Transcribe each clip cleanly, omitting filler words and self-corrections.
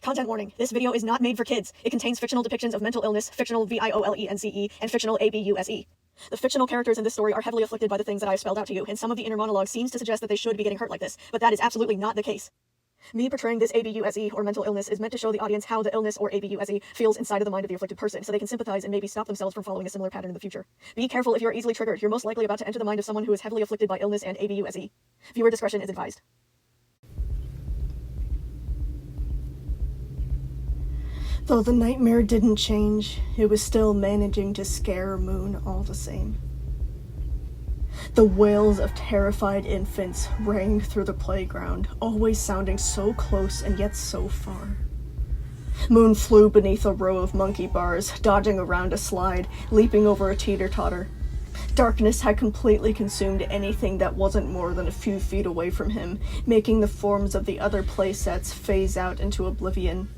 Content warning. This video is not made for kids. It contains fictional depictions of mental illness, fictional violence, and fictional abuse. The fictional characters in this story are heavily afflicted by the things that I have spelled out to you, and some of the inner monologue seems to suggest that they should be getting hurt like this, but that is absolutely not the case. Me portraying this abuse or mental illness is meant to show the audience how the illness or abuse feels inside of the mind of the afflicted person, so they can sympathize and maybe stop themselves from following a similar pattern in the future. Be careful if you're easily triggered. You're most likely about to enter the mind of someone who is heavily afflicted by illness and abuse. Viewer discretion is advised. Though the nightmare didn't change, it was still managing to scare Moon all the same. The wails of terrified infants rang through the playground, always sounding so close and yet so far. Moon flew beneath a row of monkey bars, dodging around a slide, leaping over a teeter-totter. Darkness had completely consumed anything that wasn't more than a few feet away from him, making the forms of the other playsets phase out into oblivion.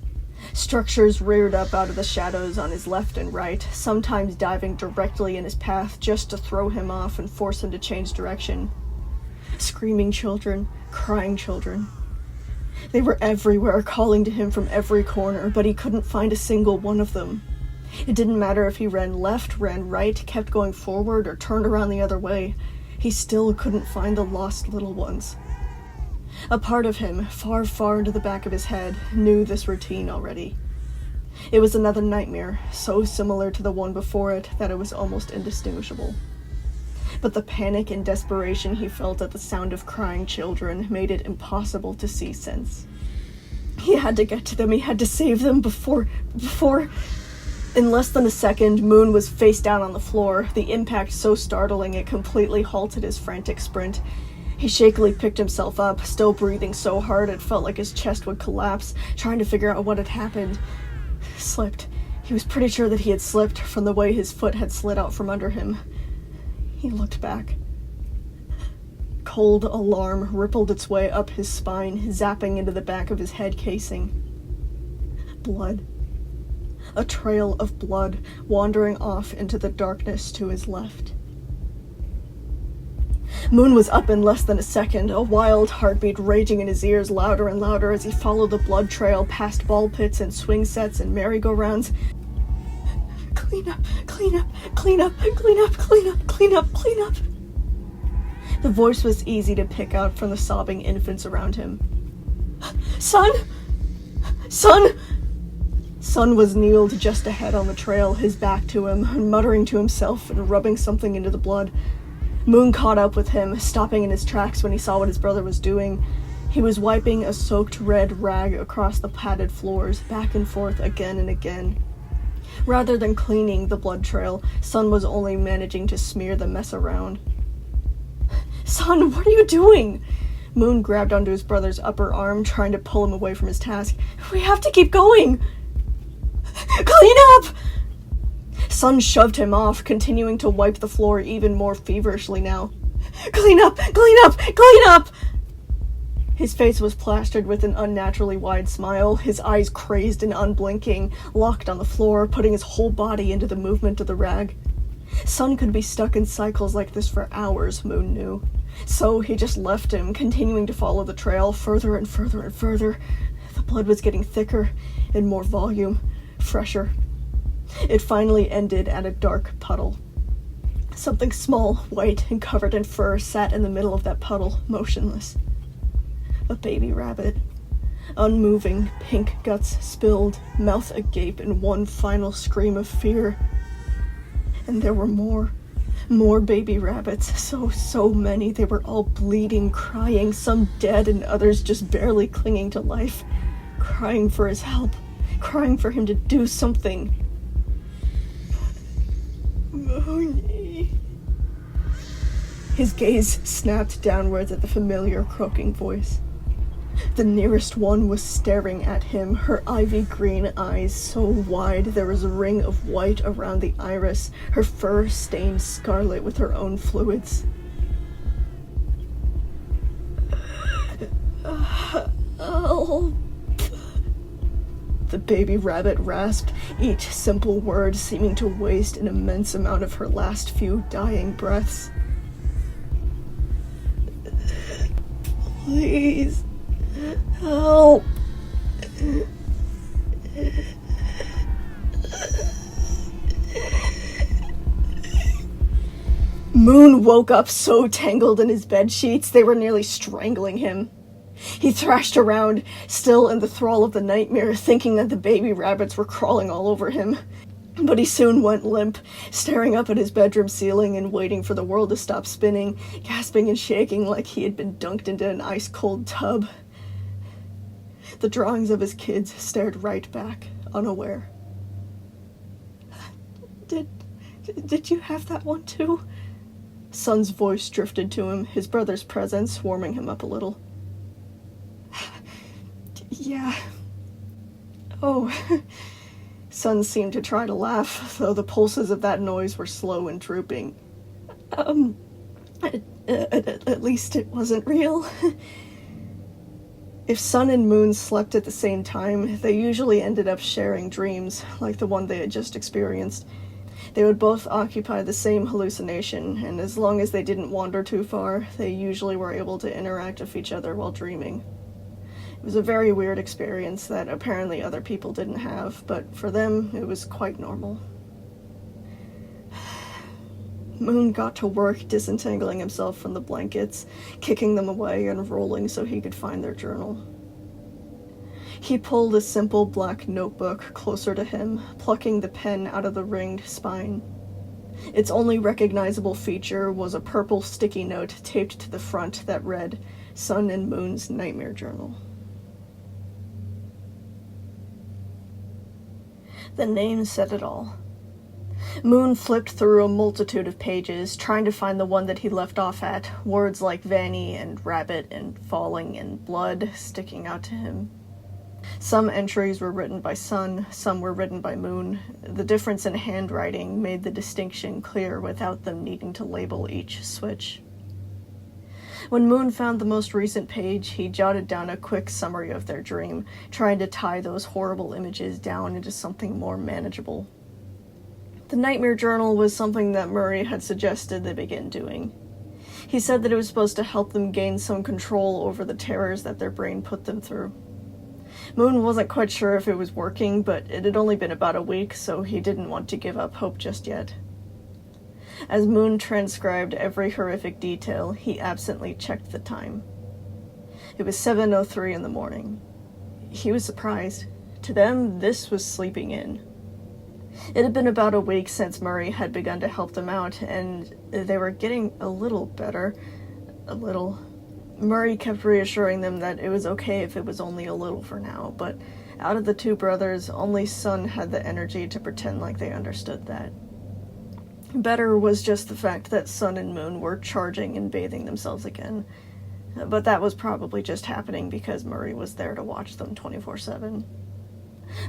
Structures reared up out of the shadows on his left and right, sometimes diving directly in his path just to throw him off and force him to change direction. Screaming children, crying children. They were everywhere, calling to him from every corner, but he couldn't find a single one of them. It didn't matter if he ran left, ran right, kept going forward, or turned around the other way. He still couldn't find the lost little ones. A part of him, far, far into the back of his head, knew this routine already. It was another nightmare, so similar to the one before it that it was almost indistinguishable. But the panic and desperation he felt at the sound of crying children made it impossible to see sense. He had to get to them, he had to save them before... In less than a second, Moon was face down on the floor, the impact so startling it completely halted his frantic sprint. He shakily picked himself up, still breathing so hard it felt like his chest would collapse, trying to figure out what had happened. Slipped. He was pretty sure that he had slipped from the way his foot had slid out from under him. He looked back. Cold alarm rippled its way up his spine, zapping into the back of his head casing. Blood. A trail of blood wandering off into the darkness to his left. Moon was up in less than a second, a wild heartbeat raging in his ears louder and louder as he followed the blood trail past ball pits and swing sets and merry-go-rounds. Clean up, clean up, clean up, clean up, clean up, clean up, clean up. The voice was easy to pick out from the sobbing infants around him. Son! Son! Son was kneeled just ahead on the trail, his back to him, muttering to himself and rubbing something into the blood. Moon caught up with him, stopping in his tracks when he saw what his brother was doing. He was wiping a soaked red rag across the padded floors, back and forth again and again. Rather than cleaning the blood trail, Son was only managing to smear the mess around. Son, what are you doing? Moon grabbed onto his brother's upper arm, trying to pull him away from his task. We have to keep going! Clean up! Son shoved him off, continuing to wipe the floor even more feverishly now. Clean up! Clean up! Clean up! His face was plastered with an unnaturally wide smile, his eyes crazed and unblinking, locked on the floor, putting his whole body into the movement of the rag. Son could be stuck in cycles like this for hours, Moon knew. So he just left him, continuing to follow the trail further and further and further. The blood was getting thicker, in more volume, fresher. It finally ended at a dark puddle. Something small, white, and covered in fur sat in the middle of that puddle, motionless. A baby rabbit. Unmoving, pink guts spilled, mouth agape in one final scream of fear. And there were more baby rabbits, so many. They were all bleeding, crying, some dead and others just barely clinging to life, crying for his help, crying for him to do something. Moony. His gaze snapped downwards at the familiar croaking voice. The nearest one was staring at him, her ivy-green eyes so wide there was a ring of white around the iris, her fur stained scarlet with her own fluids. Help. The baby rabbit rasped, each simple word seeming to waste an immense amount of her last few dying breaths. Please, help. Moon woke up so tangled in his bed sheets they were nearly strangling him. He thrashed around, still in the thrall of the nightmare, thinking that the baby rabbits were crawling all over him. But he soon went limp, staring up at his bedroom ceiling and waiting for the world to stop spinning, gasping and shaking like he had been dunked into an ice-cold tub. The drawings of his kids stared right back, unaware. Did you have that one too? Son's voice drifted to him, his brother's presence warming him up a little. Yeah. Oh. Son seemed to try to laugh, though the pulses of that noise were slow and drooping. At least it wasn't real. If Sun and Moon slept at the same time, they usually ended up sharing dreams, like the one they had just experienced. They would both occupy the same hallucination, and as long as they didn't wander too far, they usually were able to interact with each other while dreaming. It was a very weird experience that apparently other people didn't have, but for them, it was quite normal. Moon got to work disentangling himself from the blankets, kicking them away and rolling so he could find their journal. He pulled a simple black notebook closer to him, plucking the pen out of the ringed spine. Its only recognizable feature was a purple sticky note taped to the front that read, Sun and Moon's Nightmare Journal. The name said it all. Moon flipped through a multitude of pages, trying to find the one that he left off at, words like Vanny and rabbit and falling and blood sticking out to him. Some entries were written by Sun, some were written by Moon. The difference in handwriting made the distinction clear without them needing to label each switch. When Moon found the most recent page, he jotted down a quick summary of their dream, trying to tie those horrible images down into something more manageable. The Nightmare Journal was something that Murray had suggested they begin doing. He said that it was supposed to help them gain some control over the terrors that their brain put them through. Moon wasn't quite sure if it was working, but it had only been about a week, so he didn't want to give up hope just yet. As Moon transcribed every horrific detail, he absently checked the time. It was 7:03 in the morning. He was surprised. To them, this was sleeping in. It had been about a week since Murray had begun to help them out, and they were getting a little better. A little. Murray kept reassuring them that it was okay if it was only a little for now, but out of the two brothers, only Sun had the energy to pretend like they understood that. Better was just the fact that Sun and Moon were charging and bathing themselves again, but that was probably just happening because Murray was there to watch them 24/7.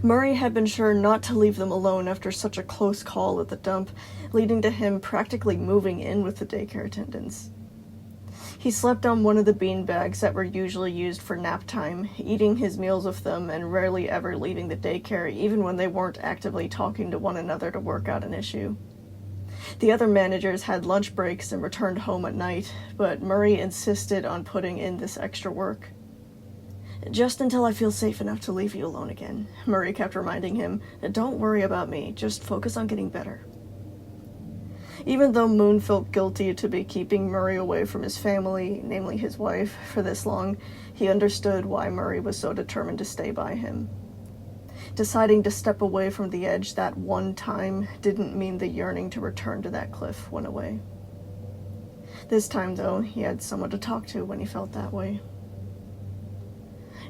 Murray had been sure not to leave them alone after such a close call at the dump, leading to him practically moving in with the daycare attendants. He slept on one of the beanbags that were usually used for nap time, eating his meals with them and rarely ever leaving the daycare, even when they weren't actively talking to one another to work out an issue. The other managers had lunch breaks and returned home at night, but Murray insisted on putting in this extra work. Just until I feel safe enough to leave you alone again, Murray kept reminding him. Don't worry about me, just focus on getting better. Even though Moon felt guilty to be keeping Murray away from his family, namely his wife, for this long, he understood why Murray was so determined to stay by him. Deciding to step away from the edge that one time didn't mean the yearning to return to that cliff went away. This time, though, he had someone to talk to when he felt that way.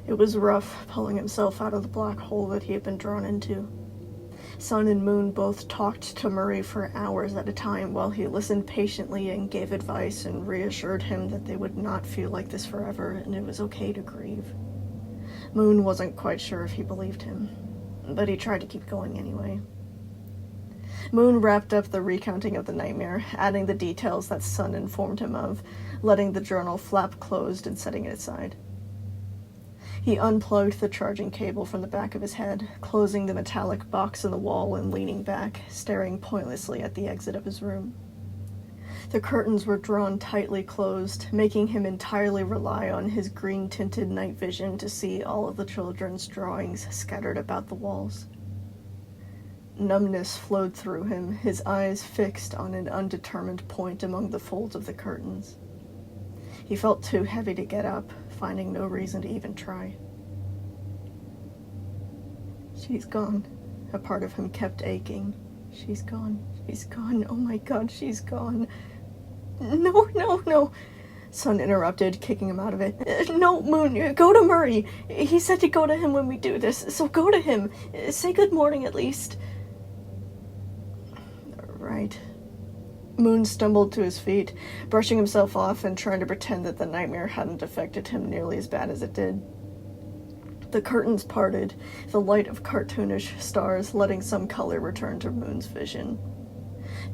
It was rough pulling himself out of the black hole that he had been drawn into. Sun and Moon both talked to Murray for hours at a time while he listened patiently and gave advice and reassured him that they would not feel like this forever and it was okay to grieve. Moon wasn't quite sure if he believed him, but he tried to keep going anyway. Moon wrapped up the recounting of the nightmare, adding the details that Sun informed him of, letting the journal flap closed and setting it aside. He unplugged the charging cable from the back of his head, closing the metallic box in the wall and leaning back, staring pointlessly at the exit of his room. The curtains were drawn tightly closed, making him entirely rely on his green-tinted night vision to see all of the children's drawings scattered about the walls. Numbness flowed through him, his eyes fixed on an undetermined point among the folds of the curtains. He felt too heavy to get up, finding no reason to even try. She's gone. A part of him kept aching. She's gone. She's gone. Oh my God, she's gone. No. Sun interrupted, kicking him out of it. No, Moon, go to Murray. He said to go to him when we do this, so go to him. Say good morning at least. Right. Moon stumbled to his feet, brushing himself off and trying to pretend that the nightmare hadn't affected him nearly as bad as it did. The curtains parted, the light of cartoonish stars letting some color return to Moon's vision.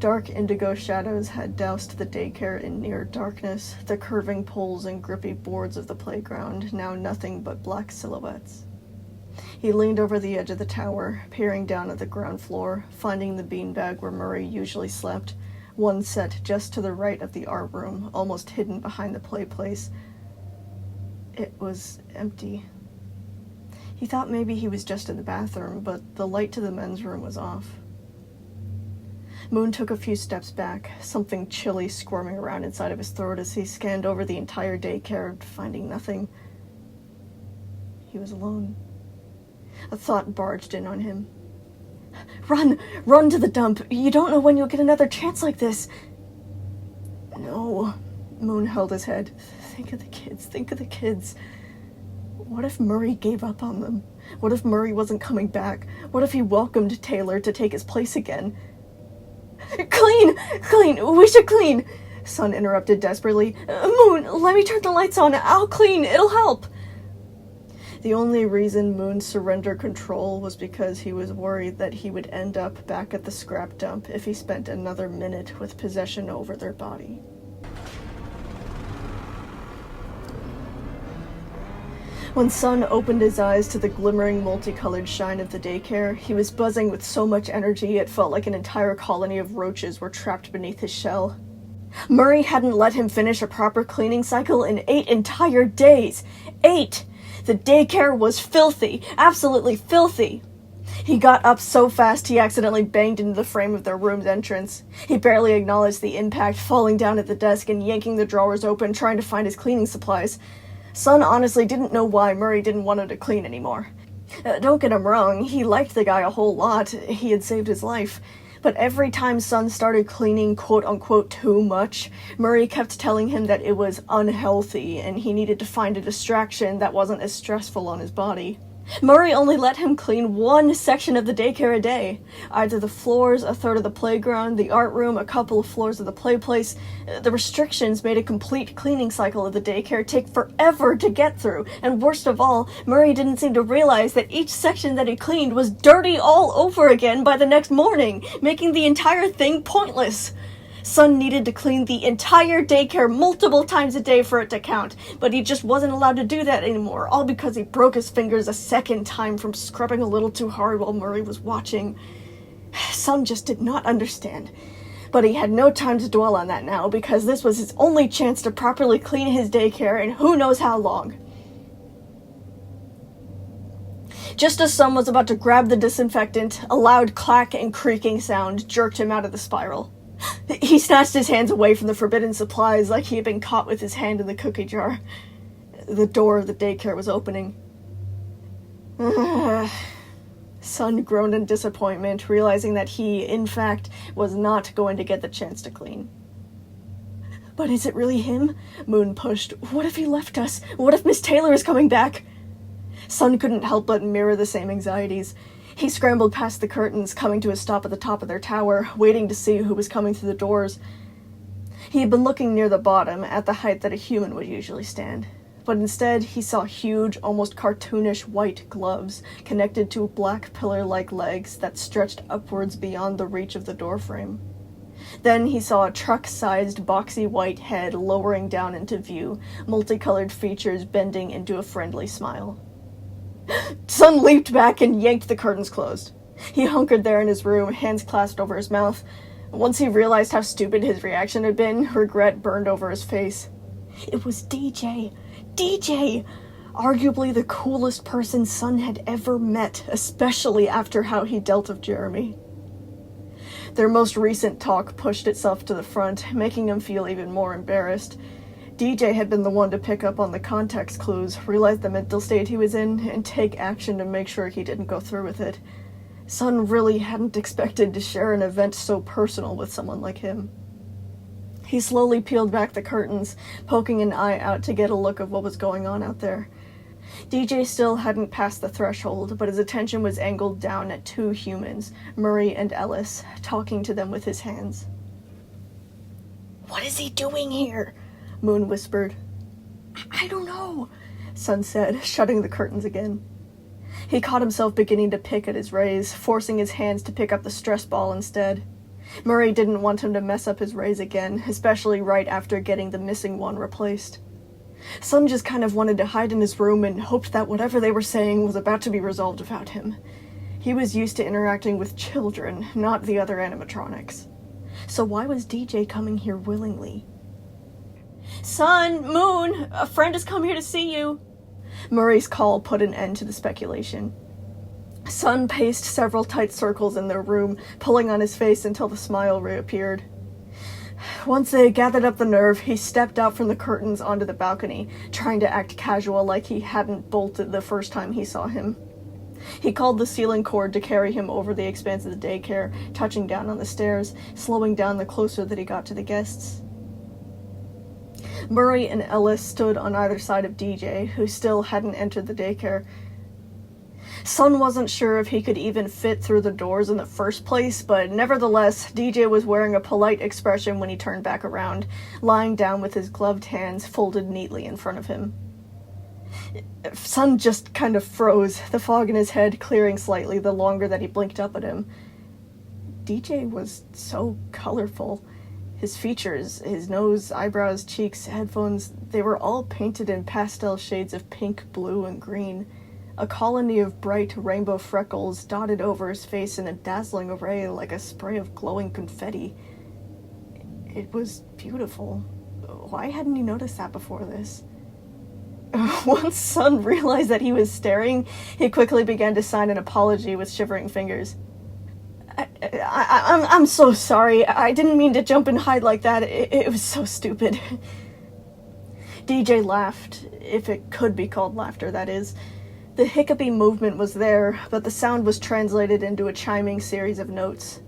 Dark indigo shadows had doused the daycare in near darkness, the curving poles and grippy boards of the playground, now nothing but black silhouettes. He leaned over the edge of the tower, peering down at the ground floor, finding the beanbag where Murray usually slept, one set just to the right of the art room, almost hidden behind the play place. It was empty. He thought maybe he was just in the bathroom, but the light to the men's room was off. Moon took a few steps back, something chilly squirming around inside of his throat as he scanned over the entire daycare, finding nothing. He was alone. A thought barged in on him. Run to the dump. You don't know when you'll get another chance like this. No. Moon held his head. Think of the kids. What if Murray gave up on them? What if Murray wasn't coming back? What if he welcomed Taylor to take his place again? Clean! We should clean! Sun interrupted desperately. Moon, let me turn the lights on. I'll clean. It'll help. The only reason Moon surrendered control was because he was worried that he would end up back at the scrap dump if he spent another minute with possession over their body. When Sun opened his eyes to the glimmering multicolored shine of the daycare, he was buzzing with so much energy it felt like an entire colony of roaches were trapped beneath his shell. Murray hadn't let him finish a proper cleaning cycle in 8 entire days. 8! The daycare was filthy, absolutely filthy. He got up so fast he accidentally banged into the frame of their room's entrance. He barely acknowledged the impact, falling down at the desk and yanking the drawers open, trying to find his cleaning supplies. Sun honestly didn't know why Murray didn't want him to clean anymore. Don't get him wrong, he liked the guy a whole lot. He had saved his life. But every time Sun started cleaning quote-unquote too much, Murray kept telling him that it was unhealthy and he needed to find a distraction that wasn't as stressful on his body. Murray only let him clean one section of the daycare a day. Either the floors, a third of the playground, the art room, a couple of floors of the play place. The restrictions made a complete cleaning cycle of the daycare take forever to get through, and worst of all, Murray didn't seem to realize that each section that he cleaned was dirty all over again by the next morning, making the entire thing pointless. Sun needed to clean the entire daycare multiple times a day for it to count, but he just wasn't allowed to do that anymore, all because he broke his fingers a second time from scrubbing a little too hard while Murray was watching. Sun just did not understand. But he had no time to dwell on that now, because this was his only chance to properly clean his daycare in who knows how long. Just as Sun was about to grab the disinfectant, a loud clack and creaking sound jerked him out of the spiral. He snatched his hands away from the forbidden supplies like he had been caught with his hand in the cookie jar. The door of the daycare was opening. Sun groaned in disappointment, realizing that he, in fact, was not going to get the chance to clean. But is it really him? Moon pushed. What if he left us? What if Miss Taylor is coming back? Sun couldn't help but mirror the same anxieties. He scrambled past the curtains, coming to a stop at the top of their tower, waiting to see who was coming through the doors. He had been looking near the bottom, at the height that a human would usually stand. But instead, he saw huge, almost cartoonish white gloves connected to black pillar-like legs that stretched upwards beyond the reach of the doorframe. Then he saw a truck-sized, boxy white head lowering down into view, multicolored features bending into a friendly smile. Sun leaped back and yanked the curtains closed. He hunkered there in his room, hands clasped over his mouth. Once he realized how stupid his reaction had been, regret burned over his face. It was DJ! DJ! Arguably the coolest person Sun had ever met, especially after how he dealt with Jeremy. Their most recent talk pushed itself to the front, making him feel even more embarrassed. DJ had been the one to pick up on the context clues, realize the mental state he was in, and take action to make sure he didn't go through with it. Sun really hadn't expected to share an event so personal with someone like him. He slowly peeled back the curtains, poking an eye out to get a look of what was going on out there. DJ still hadn't passed the threshold, but his attention was angled down at two humans, Murray and Ellis, talking to them with his hands. "What is he doing here?" Moon whispered. "I don't know," Sun said, shutting the curtains again. He caught himself beginning to pick at his rays, forcing his hands to pick up the stress ball instead. Murray didn't want him to mess up his rays again, especially right after getting the missing one replaced. Sun just kind of wanted to hide in his room and hoped that whatever they were saying was about to be resolved about him. He was used to interacting with children, not the other animatronics. So why was DJ coming here willingly? "Sun, Moon, a friend has come here to see you." Murray's call put an end to the speculation. Sun paced several tight circles in their room, pulling on his face until the smile reappeared. Once they gathered up the nerve, he stepped out from the curtains onto the balcony, trying to act casual like he hadn't bolted the first time he saw him. He called the ceiling cord to carry him over the expanse of the daycare, touching down on the stairs, slowing down the closer that he got to the guests. Murray and Ellis stood on either side of DJ, who still hadn't entered the daycare. Sun wasn't sure if he could even fit through the doors in the first place, but nevertheless, DJ was wearing a polite expression when he turned back around, lying down with his gloved hands folded neatly in front of him. Sun just kind of froze, the fog in his head clearing slightly the longer that he blinked up at him. DJ was so colorful. His features, his nose, eyebrows, cheeks, headphones, they were all painted in pastel shades of pink, blue, and green. A colony of bright rainbow freckles dotted over his face in a dazzling array like a spray of glowing confetti. It was beautiful. Why hadn't he noticed that before this? Once Sun realized that he was staring, he quickly began to sign an apology with shivering fingers. I'm so sorry. I didn't mean to jump and hide like that. It was so stupid. DJ laughed, if it could be called laughter, that is. The hiccupy movement was there, but the sound was translated into a chiming series of notes.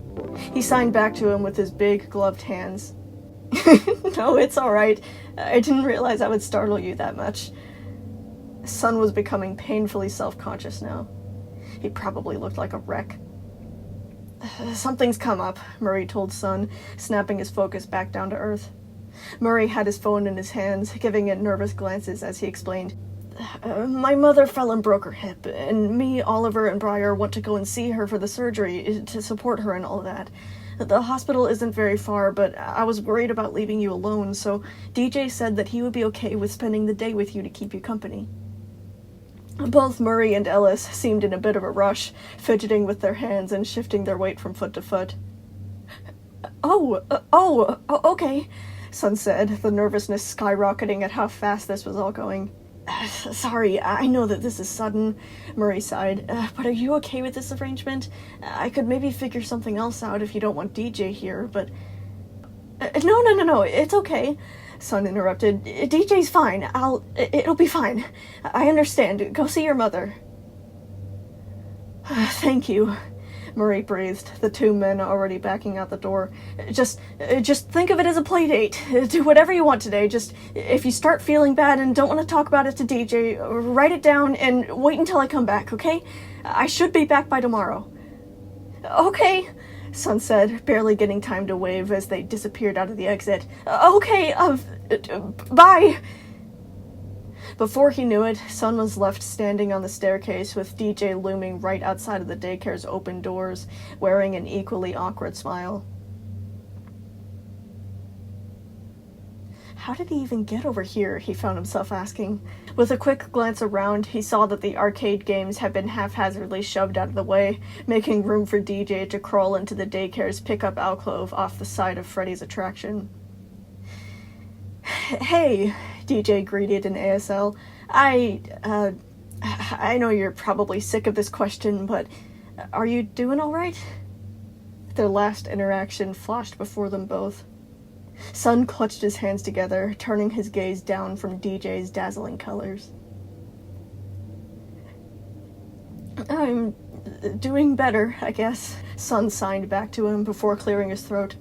He signed back to him with his big, gloved hands. No, it's alright. I didn't realize I would startle you that much. Sun was becoming painfully self-conscious now. He probably looked like a wreck. Something's come up, Murray told Sun, snapping his focus back down to earth. Murray had his phone in his hands, giving it nervous glances as he explained. My mother fell and broke her hip, and me, Oliver, and Briar want to go and see her for the surgery, to support her and all that. The hospital isn't very far, but I was worried about leaving you alone, so DJ said that he would be okay with spending the day with you to keep you company. Both Murray and Ellis seemed in a bit of a rush, fidgeting with their hands and shifting their weight from foot to foot. Okay, Sun said, the nervousness skyrocketing at how fast this was all going. Sorry, I know that this is sudden, Murray sighed, but are you okay with this arrangement? I could maybe figure something else out if you don't want DJ here, but... No, it's okay, Sun interrupted. DJ's fine, it'll be fine. I understand, go see your mother. Thank you, Murray breathed, the two men already backing out the door. Just think of it as a play date. Do whatever you want today. Just, if you start feeling bad and don't want to talk about it to DJ, write it down and wait until I come back, okay? I should be back by tomorrow. Okay, Sun said, barely getting time to wave as they disappeared out of the exit. Okay, bye! Before he knew it, Sun was left standing on the staircase with DJ looming right outside of the daycare's open doors, wearing an equally awkward smile. How did he even get over here, he found himself asking. With a quick glance around, he saw that the arcade games had been haphazardly shoved out of the way, making room for DJ to crawl into the daycare's pickup alcove off the side of Freddy's attraction. Hey, DJ greeted in ASL. I know you're probably sick of this question, but are you doing all right? Their last interaction flashed before them both. Sun clutched his hands together, turning his gaze down from DJ's dazzling colors. "I'm doing better, I guess," Sun signed back to him before clearing his throat.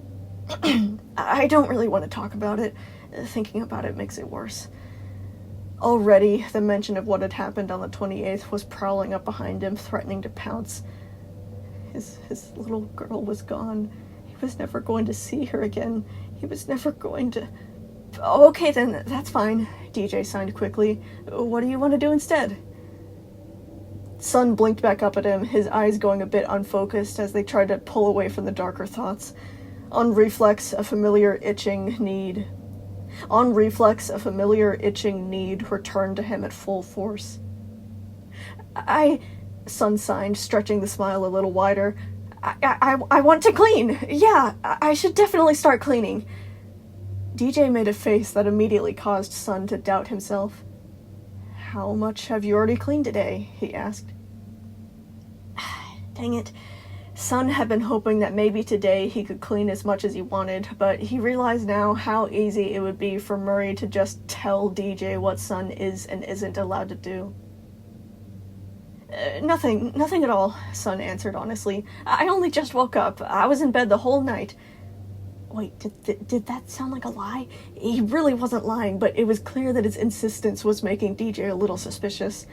"I don't really want to talk about it. Thinking about it makes it worse." Already, the mention of what had happened on the 28th was prowling up behind him, threatening to pounce. His little girl was gone. He was never going to see her again. He was never going to... "Okay then, that's fine," DJ signed quickly. "What do you want to do instead?" Sun blinked back up at him, his eyes going a bit unfocused as they tried to pull away from the darker thoughts. On reflex, a familiar itching need returned to him at full force. Sun signed, stretching the smile a little wider. I want to clean! Yeah, I should definitely start cleaning." DJ made a face that immediately caused Sun to doubt himself. "How much have you already cleaned today?" he asked. Dang it. Sun had been hoping that maybe today he could clean as much as he wanted, but he realized now how easy it would be for Murray to just tell DJ what Sun is and isn't allowed to do. Nothing at all," Sun answered honestly. "I only just woke up. I was in bed the whole night." Wait, did that sound like a lie? He really wasn't lying, but it was clear that his insistence was making DJ a little suspicious.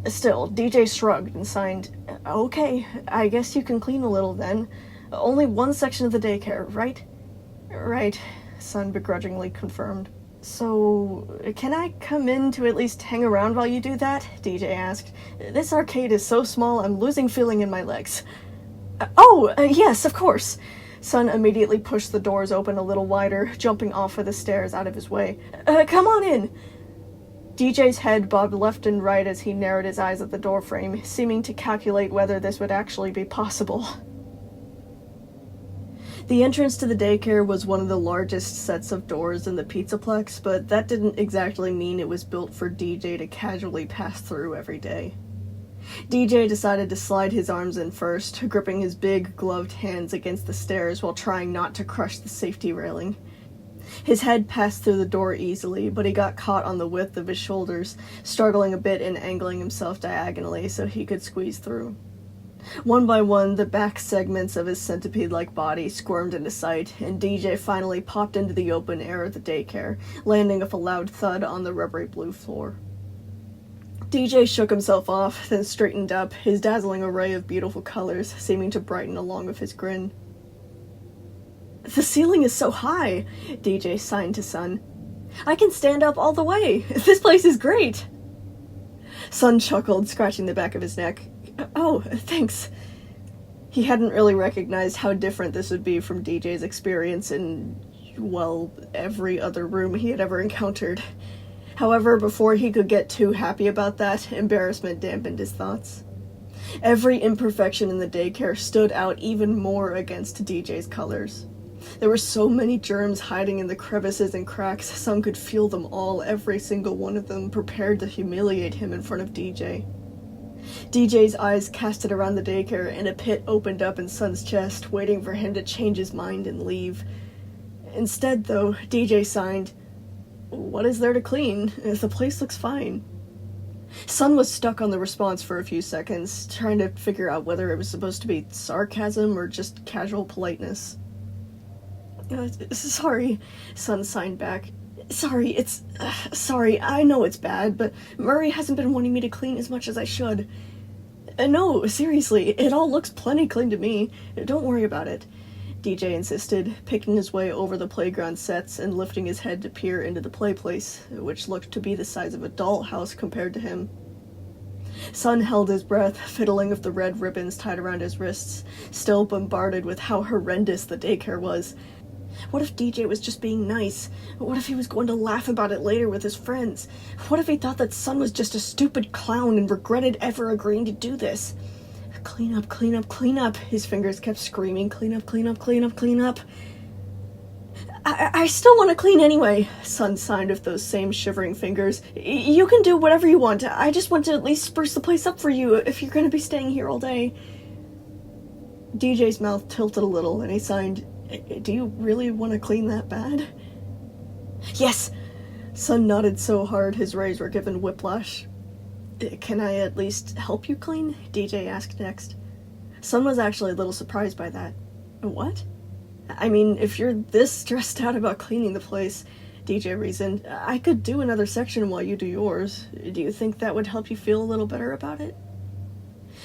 Still, DJ shrugged and signed, "Okay, I guess you can clean a little then. Only one section of the daycare, right?" "Right," Sun begrudgingly confirmed. "So, can I come in to at least hang around while you do that?" DJ asked. "This arcade is so small, I'm losing feeling in my legs." Yes, of course." Sun immediately pushed the doors open a little wider, jumping off of the stairs out of his way. Come on in." DJ's head bobbed left and right as he narrowed his eyes at the doorframe, seeming to calculate whether this would actually be possible. The entrance to the daycare was one of the largest sets of doors in the Pizzaplex, but that didn't exactly mean it was built for DJ to casually pass through every day. DJ decided to slide his arms in first, gripping his big, gloved hands against the stairs while trying not to crush the safety railing. His head passed through the door easily, but he got caught on the width of his shoulders, struggling a bit and angling himself diagonally so he could squeeze through. One by one, the back segments of his centipede-like body squirmed into sight, and DJ finally popped into the open air of the daycare, landing with a loud thud on the rubbery blue floor. DJ shook himself off, then straightened up, his dazzling array of beautiful colors seeming to brighten along with his grin. "The ceiling is so high," DJ signed to Sun. "I can stand up all the way. This place is great." Sun chuckled, scratching the back of his neck. "Oh, thanks." He hadn't really recognized how different this would be from DJ's experience in, well, every other room he had ever encountered. However, before he could get too happy about that, embarrassment dampened his thoughts. Every imperfection in the daycare stood out even more against DJ's colors. There were so many germs hiding in the crevices and cracks, Sun could feel them all, every single one of them, prepared to humiliate him in front of DJ. DJ's eyes casted around the daycare, and a pit opened up in Sun's chest, waiting for him to change his mind and leave. Instead, though, DJ signed, "What is there to clean? The place looks fine." Sun was stuck on the response for a few seconds, trying to figure out whether it was supposed to be sarcasm or just casual politeness. Sorry," Sun signed back. Sorry, I know it's bad, but Murray hasn't been wanting me to clean as much as I should." No, seriously, it all looks plenty clean to me. Don't worry about it," DJ insisted, picking his way over the playground sets and lifting his head to peer into the play place, which looked to be the size of a dollhouse compared to him. Sun held his breath, fiddling with the red ribbons tied around his wrists, still bombarded with how horrendous the daycare was. What if DJ was just being nice? What if he was going to laugh about it later with his friends? What if he thought that Sun was just a stupid clown and regretted ever agreeing to do this? Clean up, clean up, clean up. His fingers kept screaming, clean up, clean up, clean up, clean up. I still want to clean anyway, Sun signed with those same shivering fingers. You can do whatever you want. I just want to at least spruce the place up for you if you're going to be staying here all day. DJ's mouth tilted a little, and he signed, "Do you really want to clean that bad?" "Yes!" Sun nodded so hard his rays were given whiplash. "Can I at least help you clean?" DJ asked next. Sun was actually a little surprised by that. "What?" "I mean, if you're this stressed out about cleaning the place," DJ reasoned, "I could do another section while you do yours. Do you think that would help you feel a little better about it?"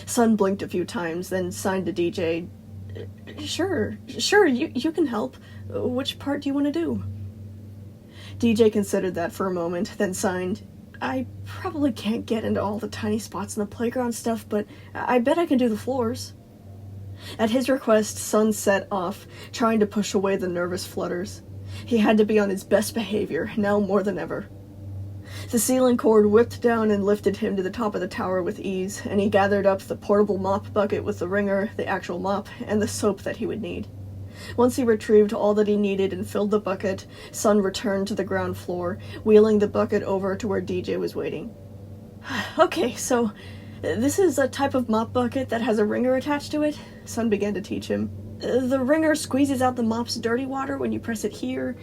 Sun blinked a few times, then signed to DJ, Sure, you can help. Which part do you want to do?" DJ considered that for a moment, then signed, "I probably can't get into all the tiny spots in the playground stuff, but I bet I can do the floors." At his request, Sun set off, trying to push away the nervous flutters. He had to be on his best behavior, now more than ever. The ceiling cord whipped down and lifted him to the top of the tower with ease, and he gathered up the portable mop bucket with the wringer, the actual mop, and the soap that he would need. Once he retrieved all that he needed and filled the bucket, Sun returned to the ground floor, wheeling the bucket over to where DJ was waiting. "Okay, so this is a type of mop bucket that has a wringer attached to it," Sun began to teach him. "The wringer squeezes out the mop's dirty water when you press it here."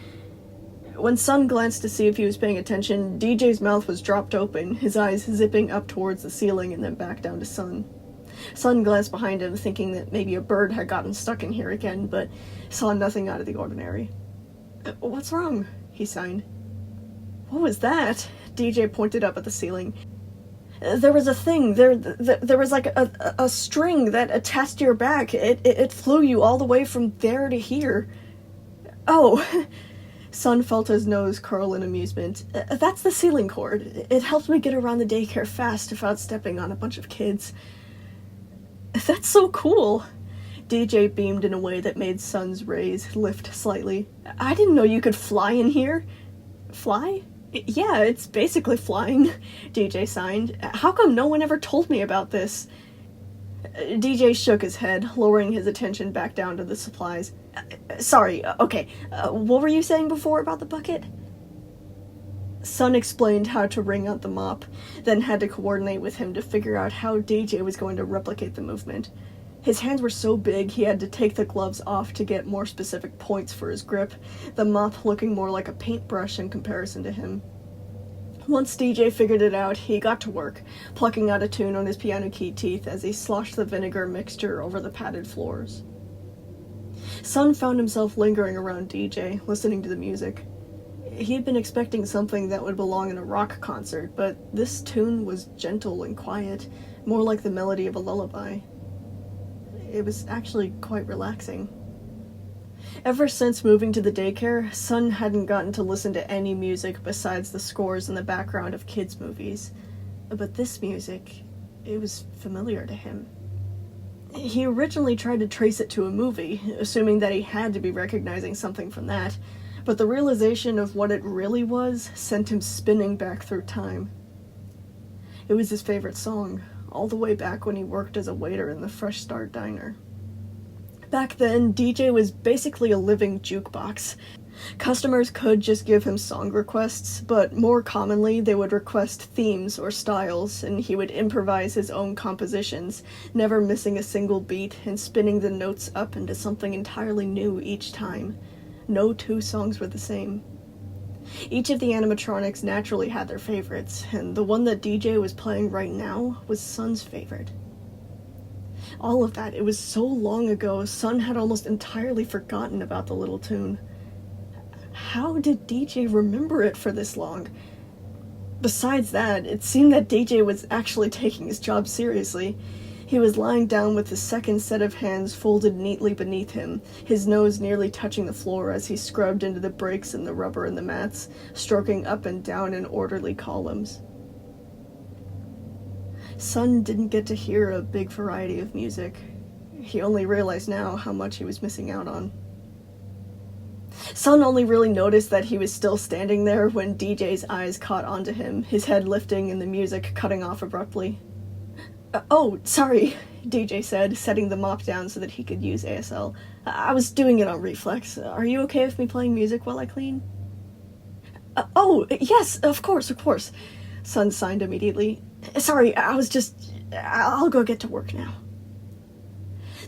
When Sun glanced to see if he was paying attention, DJ's mouth was dropped open, his eyes zipping up towards the ceiling and then back down to Sun. Sun glanced behind him, thinking that maybe a bird had gotten stuck in here again, but saw nothing out of the ordinary. "What's wrong?" he signed. "What was that?" DJ pointed up at the ceiling. "There was a thing. There was like a string that attached to your back. It flew you all the way from there to here." "Oh." Sun felt his nose curl in amusement. "That's the ceiling cord. It helped me get around the daycare fast without stepping on a bunch of kids." "That's so cool." DJ beamed in a way that made Sun's rays lift slightly. "I didn't know you could fly in here." "Fly? Yeah, it's basically flying," DJ signed. "How come no one ever told me about this?" DJ shook his head, lowering his attention back down to the supplies. Sorry, okay. What were you saying before about the bucket?" Sun explained how to wring out the mop, then had to coordinate with him to figure out how DJ was going to replicate the movement. His hands were so big he had to take the gloves off to get more specific points for his grip, the mop looking more like a paintbrush in comparison to him. Once DJ figured it out, he got to work, plucking out a tune on his piano key teeth as he sloshed the vinegar mixture over the padded floors. Sun found himself lingering around DJ, listening to the music. He had been expecting something that would belong in a rock concert, but this tune was gentle and quiet, more like the melody of a lullaby. It was actually quite relaxing. Ever since moving to the daycare, Sun hadn't gotten to listen to any music besides the scores in the background of kids' movies. But this music, it was familiar to him. He originally tried to trace it to a movie, assuming that he had to be recognizing something from that, but the realization of what it really was sent him spinning back through time. It was his favorite song, all the way back when he worked as a waiter in the Fresh Start diner. Back then, DJ was basically a living jukebox. Customers could just give him song requests, but more commonly they would request themes or styles, and he would improvise his own compositions, never missing a single beat and spinning the notes up into something entirely new each time. No two songs were the same. Each of the animatronics naturally had their favorites, and the one that DJ was playing right now was Sun's favorite. All of that, it was so long ago, Sun had almost entirely forgotten about the little tune. How did DJ remember it for this long? Besides that, it seemed that DJ was actually taking his job seriously. He was lying down with the second set of hands folded neatly beneath him, his nose nearly touching the floor as he scrubbed into the breaks in the rubber and the mats, stroking up and down in orderly columns. Sun didn't get to hear a big variety of music. He only realized now how much he was missing out on. Sun only really noticed that he was still standing there when DJ's eyes caught onto him, his head lifting and the music cutting off abruptly. Oh, sorry, DJ said, setting the mop down so that he could use ASL. I was doing it on reflex. Are you okay with me playing music while I clean? Oh, yes, of course. Sun signed immediately. Sorry, I'll go get to work now.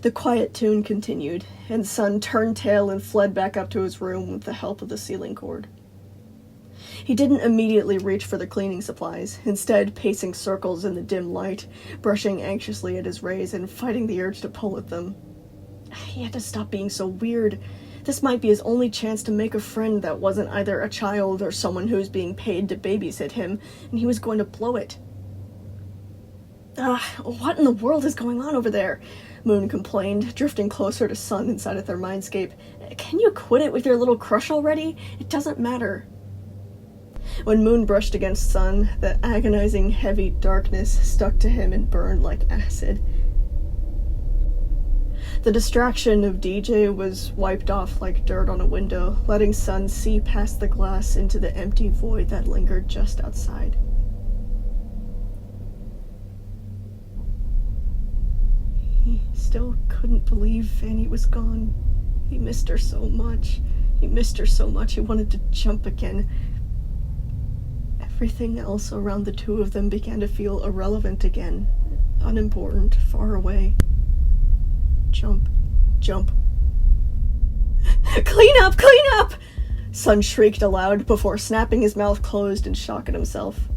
The quiet tune continued, and Sun turned tail and fled back up to his room with the help of the ceiling cord. He didn't immediately reach for the cleaning supplies, instead pacing circles in the dim light, brushing anxiously at his rays and fighting the urge to pull at them. He had to stop being so weird. This might be his only chance to make a friend that wasn't either a child or someone who was being paid to babysit him, and he was going to blow it. What in the world is going on over there? Moon complained, drifting closer to Sun inside of their mindscape. Can you quit it with your little crush already? It doesn't matter. When Moon brushed against Sun, the agonizing, heavy darkness stuck to him and burned like acid. The distraction of DJ was wiped off like dirt on a window, letting Sun see past the glass into the empty void that lingered just outside. He still couldn't believe Fanny was gone. He missed her so much. He wanted to jump again. Everything else around the two of them began to feel irrelevant again, unimportant, far away. Jump. Clean up! Sun shrieked aloud before snapping his mouth closed in shock at himself.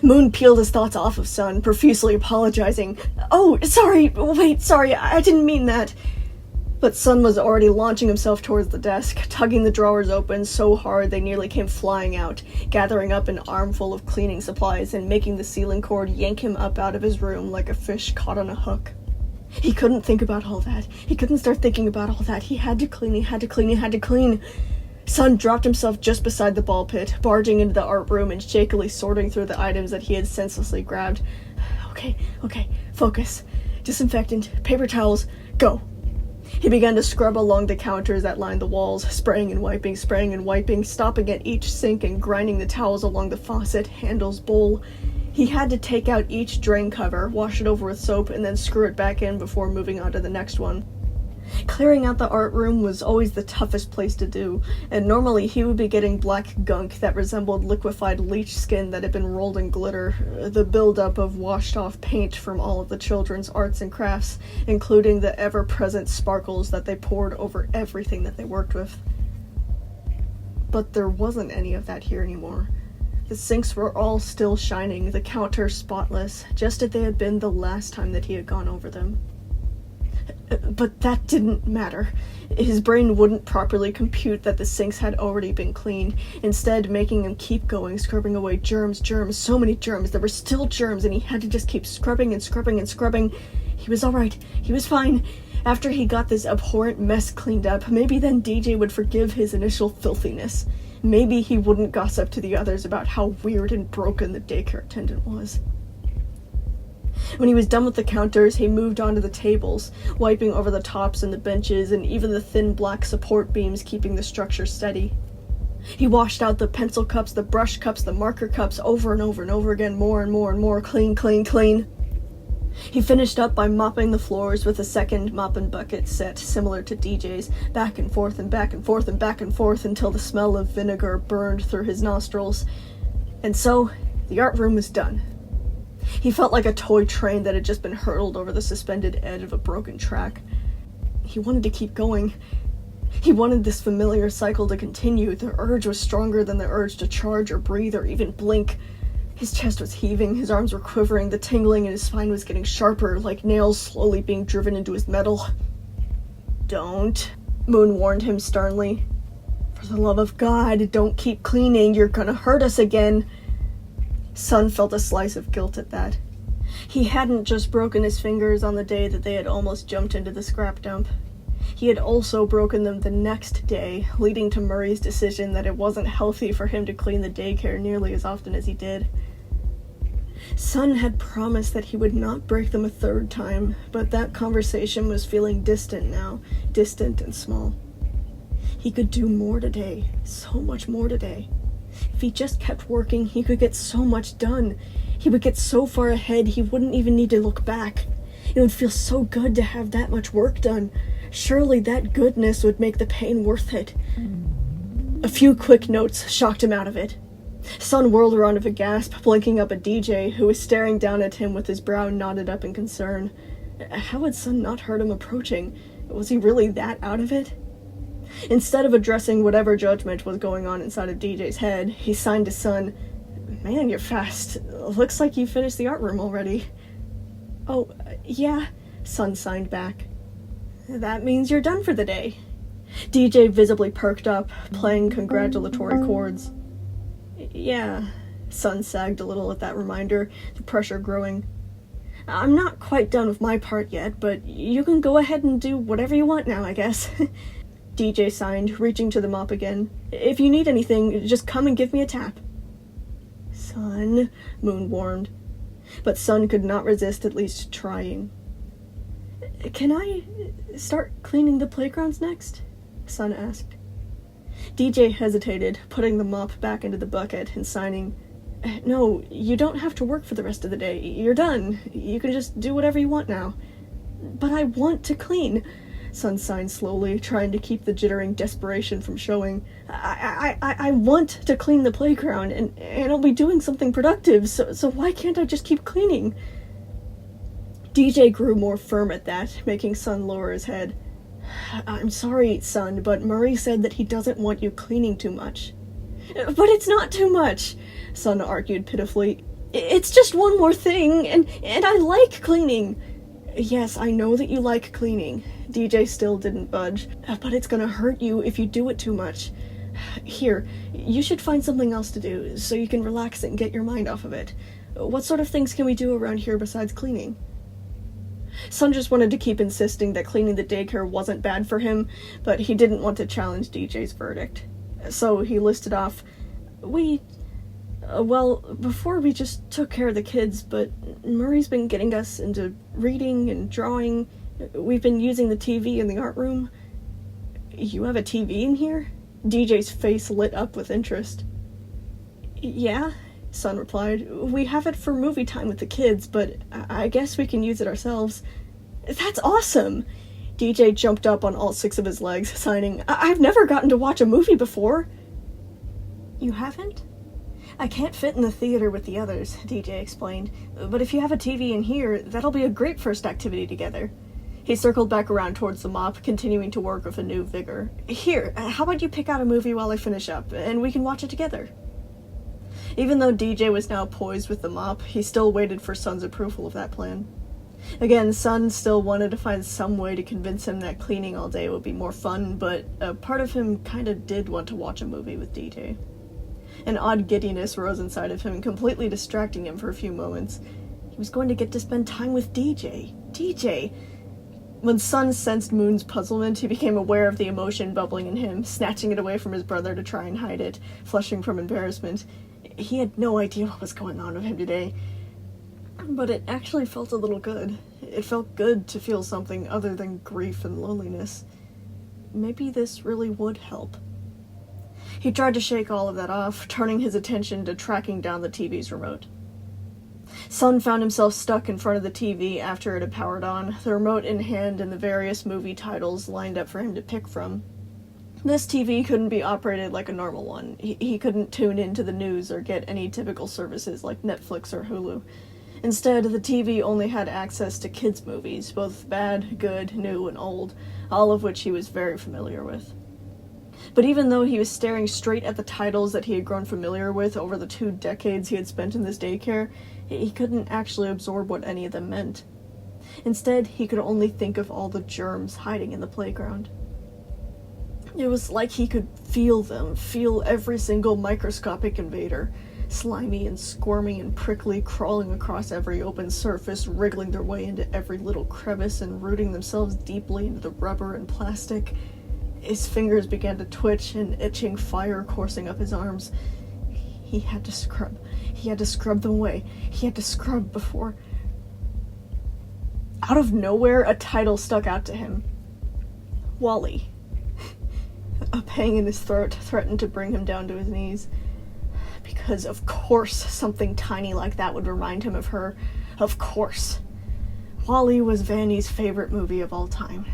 Moon peeled his thoughts off of Sun, profusely apologizing. Oh, sorry, I didn't mean that. But Sun was already launching himself towards the desk, tugging the drawers open so hard they nearly came flying out, gathering up an armful of cleaning supplies and making the ceiling cord yank him up out of his room like a fish caught on a hook. He couldn't think about all that. He couldn't start thinking about all that. He had to clean. Sun dropped himself just beside the ball pit, barging into the art room and shakily sorting through the items that he had senselessly grabbed. Okay, focus. Disinfectant, paper towels, go. He began to scrub along the counters that lined the walls, spraying and wiping, stopping at each sink and grinding the towels along the faucet, handles, bowl. He had to take out each drain cover, wash it over with soap, and then screw it back in before moving on to the next one. Clearing out the art room was always the toughest place to do, and normally he would be getting black gunk that resembled liquefied leech skin that had been rolled in glitter, the buildup of washed-off paint from all of the children's arts and crafts, including the ever-present sparkles that they poured over everything that they worked with. But there wasn't any of that here anymore. The sinks were all still shining, the counters spotless, just as they had been the last time that he had gone over them. But that didn't matter. His brain wouldn't properly compute that the sinks had already been cleaned, instead making him keep going, scrubbing away germs, so many germs. There were still germs, and he had to just keep scrubbing. He was alright. He was fine. After he got this abhorrent mess cleaned up, maybe then DJ would forgive his initial filthiness. Maybe he wouldn't gossip to the others about how weird and broken the daycare attendant was. When he was done with the counters, he moved on to the tables, wiping over the tops and the benches and even the thin black support beams keeping the structure steady. He washed out the pencil cups, the brush cups, the marker cups over and over again, more and more, clean. He finished up by mopping the floors with a second mop and bucket set similar to DJ's, back and forth until the smell of vinegar burned through his nostrils. And so, the art room was done. He felt like a toy train that had just been hurtled over the suspended edge of a broken track. He wanted to keep going. He wanted this familiar cycle to continue. The urge was stronger than the urge to charge or breathe or even blink. His chest was heaving, his arms were quivering, the tingling in his spine was getting sharper, like nails slowly being driven into his metal. Don't, Moon warned him sternly. For the love of God, don't keep cleaning, you're gonna hurt us again. Sun felt a slice of guilt at that. He hadn't just broken his fingers on the day that they had almost jumped into the scrap dump. He had also broken them the next day, leading to Murray's decision that it wasn't healthy for him to clean the daycare nearly as often as he did. Sun had promised that he would not break them a third time, but that conversation was feeling distant now, distant and small. He could do more today, so much more today. If he just kept working, he could get so much done. He would get so far ahead, he wouldn't even need to look back. It would feel so good to have that much work done. Surely that goodness would make the pain worth it. A few quick notes shocked him out of it. Sun whirled around with a gasp, blinking up at DJ, who was staring down at him with his brow knotted up in concern. How had Sun not heard him approaching? Was he really that out of it? Instead of addressing whatever judgment was going on inside of DJ's head, he signed to Sun, "Man, you're fast. Looks like you finished the art room already." "Oh, yeah," Sun signed back. "That means you're done for the day." DJ visibly perked up, playing congratulatory chords. "Yeah," Sun sagged a little at that reminder, the pressure growing. "I'm not quite done with my part yet, but you can go ahead and do whatever you want now, I guess." DJ signed, reaching to the mop again. "If you need anything, just come and give me a tap." "Sun," Moon warned. But Sun could not resist at least trying. "Can I start cleaning the playgrounds next?" Sun asked. DJ hesitated, putting the mop back into the bucket and signing, "No, you don't have to work for the rest of the day. You're done. You can just do whatever you want now." "But I want to clean," Sun signed slowly, trying to keep the jittering desperation from showing. I want to clean the playground, and I'll be doing something productive, so why can't I just keep cleaning?" DJ grew more firm at that, making Sun lower his head. "I'm sorry, Sun, but Murray said that he doesn't want you cleaning too much." "But it's not too much," Sun argued pitifully. "It's just one more thing, and I like cleaning." "Yes, I know that you like cleaning." DJ still didn't budge. "But it's gonna hurt you if you do it too much. Here, you should find something else to do, so you can relax and get your mind off of it. What sort of things can we do around here besides cleaning?" Sun just wanted to keep insisting that cleaning the daycare wasn't bad for him, but he didn't want to challenge DJ's verdict. So he listed off, before we just took care of the kids, but Murray's been getting us into reading and drawing. We've been using the TV in the art room." "You have a TV in here?" DJ's face lit up with interest. "Yeah," Sun replied. "We have it for movie time with the kids, but I guess we can use it ourselves." "That's awesome!" DJ jumped up on all 6 of his legs, signing, "I've never gotten to watch a movie before." "You haven't?" "I can't fit in the theater with the others," DJ explained, "but if you have a TV in here, that'll be a great first activity together." He circled back around towards the mop, continuing to work with a new vigor. "Here, how about you pick out a movie while I finish up, and we can watch it together?" Even though DJ was now poised with the mop, he still waited for Sun's approval of that plan. Again, Sun still wanted to find some way to convince him that cleaning all day would be more fun, but a part of him kinda did want to watch a movie with DJ. An odd giddiness rose inside of him, completely distracting him for a few moments. He was going to get to spend time with DJ. DJ! When Sun sensed Moon's puzzlement, he became aware of the emotion bubbling in him, snatching it away from his brother to try and hide it, flushing from embarrassment. He had no idea what was going on with him today. But it actually felt a little good. It felt good to feel something other than grief and loneliness. Maybe this really would help. He tried to shake all of that off, turning his attention to tracking down the TV's remote. Sun found himself stuck in front of the TV after it had powered on, the remote in hand and the various movie titles lined up for him to pick from. This TV couldn't be operated like a normal one. He couldn't tune into the news or get any typical services like Netflix or Hulu. Instead, the TV only had access to kids' movies, both bad, good, new, and old, all of which he was very familiar with. But even though he was staring straight at the titles that he had grown familiar with over the 2 decades he had spent in this daycare, he couldn't actually absorb what any of them meant. Instead, he could only think of all the germs hiding in the playground. It was like he could feel them, feel every single microscopic invader, slimy and squirmy and prickly, crawling across every open surface, wriggling their way into every little crevice and rooting themselves deeply into the rubber and plastic. His fingers began to twitch, an itching fire coursing up his arms. He had to scrub. He had to scrub them away. He had to scrub before... Out of nowhere, a title stuck out to him. Wally. A pang in his throat threatened to bring him down to his knees. Because of course something tiny like that would remind him of her. Of course. Wally was Vanny's favorite movie of all time.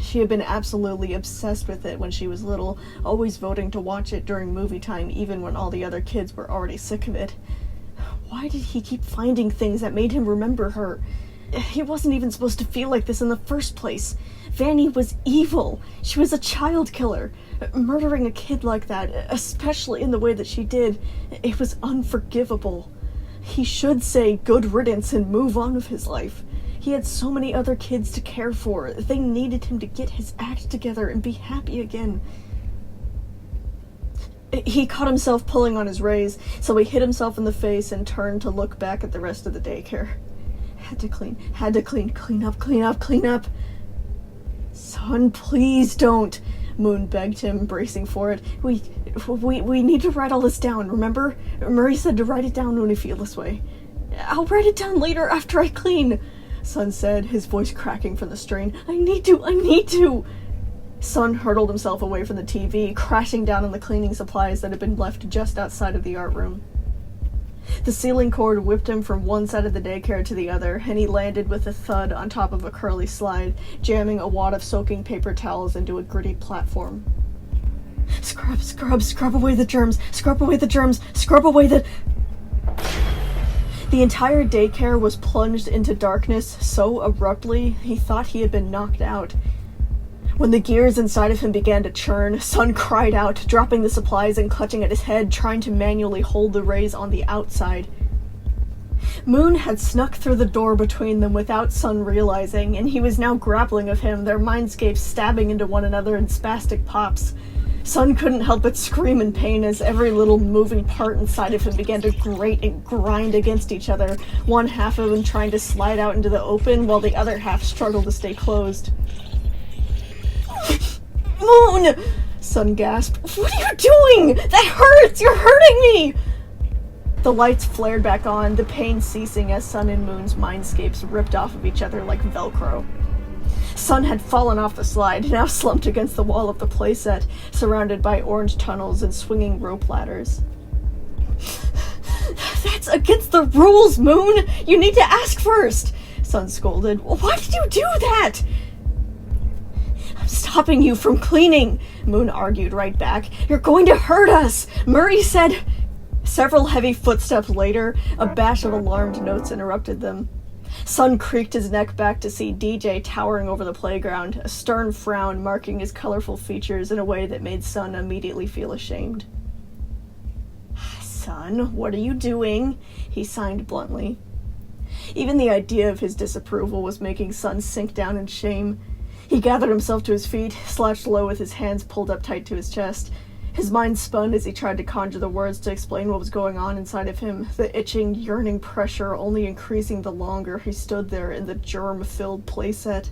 She had been absolutely obsessed with it when she was little, always voting to watch it during movie time even when all the other kids were already sick of it. Why did he keep finding things that made him remember her? He wasn't even supposed to feel like this in the first place. Vanny was evil. She was a child killer. Murdering a kid like that, especially in the way that she did, it was unforgivable. He should say good riddance and move on with his life. He had so many other kids to care for. They needed him to get his act together and be happy again. He caught himself pulling on his raise, so he hit himself in the face and turned to look back at the rest of the daycare. Had to clean up. Son, please don't, Moon begged him, bracing for it. We need to write all this down, remember? Murray said to write it down when we feel this way. I'll write it down later after I clean, Son said, his voice cracking from the strain. I need to. Son hurtled himself away from the TV, crashing down on the cleaning supplies that had been left just outside of the art room. The ceiling cord whipped him from one side of the daycare to the other, and he landed with a thud on top of a curly slide, jamming a wad of soaking paper towels into a gritty platform. Scrub away the germs, scrub away the... The entire daycare was plunged into darkness so abruptly, he thought he had been knocked out. When the gears inside of him began to churn, Son cried out, dropping the supplies and clutching at his head, trying to manually hold the rays on the outside. Moon had snuck through the door between them without Son realizing, and he was now grappling with him, their mindscapes stabbing into one another in spastic pops. Son couldn't help but scream in pain as every little moving part inside of him began to grate and grind against each other, one half of him trying to slide out into the open while the other half struggled to stay closed. Moon! Son gasped. What are you doing? That hurts! You're hurting me! The lights flared back on, the pain ceasing as Son and Moon's mindscapes ripped off of each other like Velcro. Son had fallen off the slide, now slumped against the wall of the playset, surrounded by orange tunnels and swinging rope ladders. That's against the rules, Moon! You need to ask first! Son scolded. Why did you do that? I'm stopping you from cleaning, Moon argued right back. You're going to hurt us, Murray said. Several heavy footsteps later, a batch of alarmed notes interrupted them. Son creaked his neck back to see DJ towering over the playground, a stern frown marking his colorful features in a way that made Son immediately feel ashamed. Son, what are you doing? He signed bluntly. Even the idea of his disapproval was making Son sink down in shame. He gathered himself to his feet, slouched low with his hands pulled up tight to his chest. His mind spun as he tried to conjure the words to explain what was going on inside of him, the itching, yearning pressure only increasing the longer he stood there in the germ-filled playset.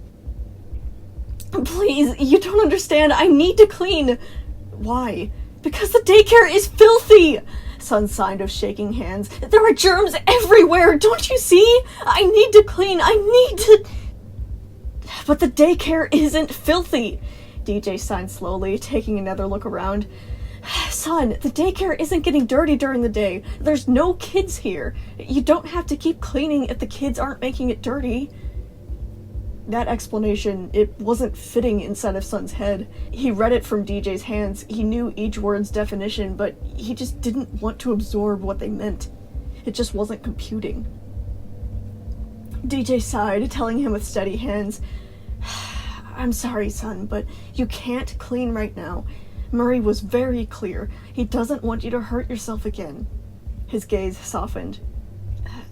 Please, you don't understand. I need to clean. Why? Because the daycare is filthy! Son signed with shaking hands. There are germs everywhere, don't you see? I need to clean. I need to... But the daycare isn't filthy, DJ signed slowly, taking another look around. Son, the daycare isn't getting dirty during the day. There's no kids here. You don't have to keep cleaning if the kids aren't making it dirty. That explanation, it wasn't fitting inside of Son's head. He read it from DJ's hands. He knew each word's definition, but he just didn't want to absorb what they meant. It just wasn't computing. DJ sighed, telling him with steady hands, I'm sorry, Son, but you can't clean right now. Murray was very clear. He doesn't want you to hurt yourself again. His gaze softened.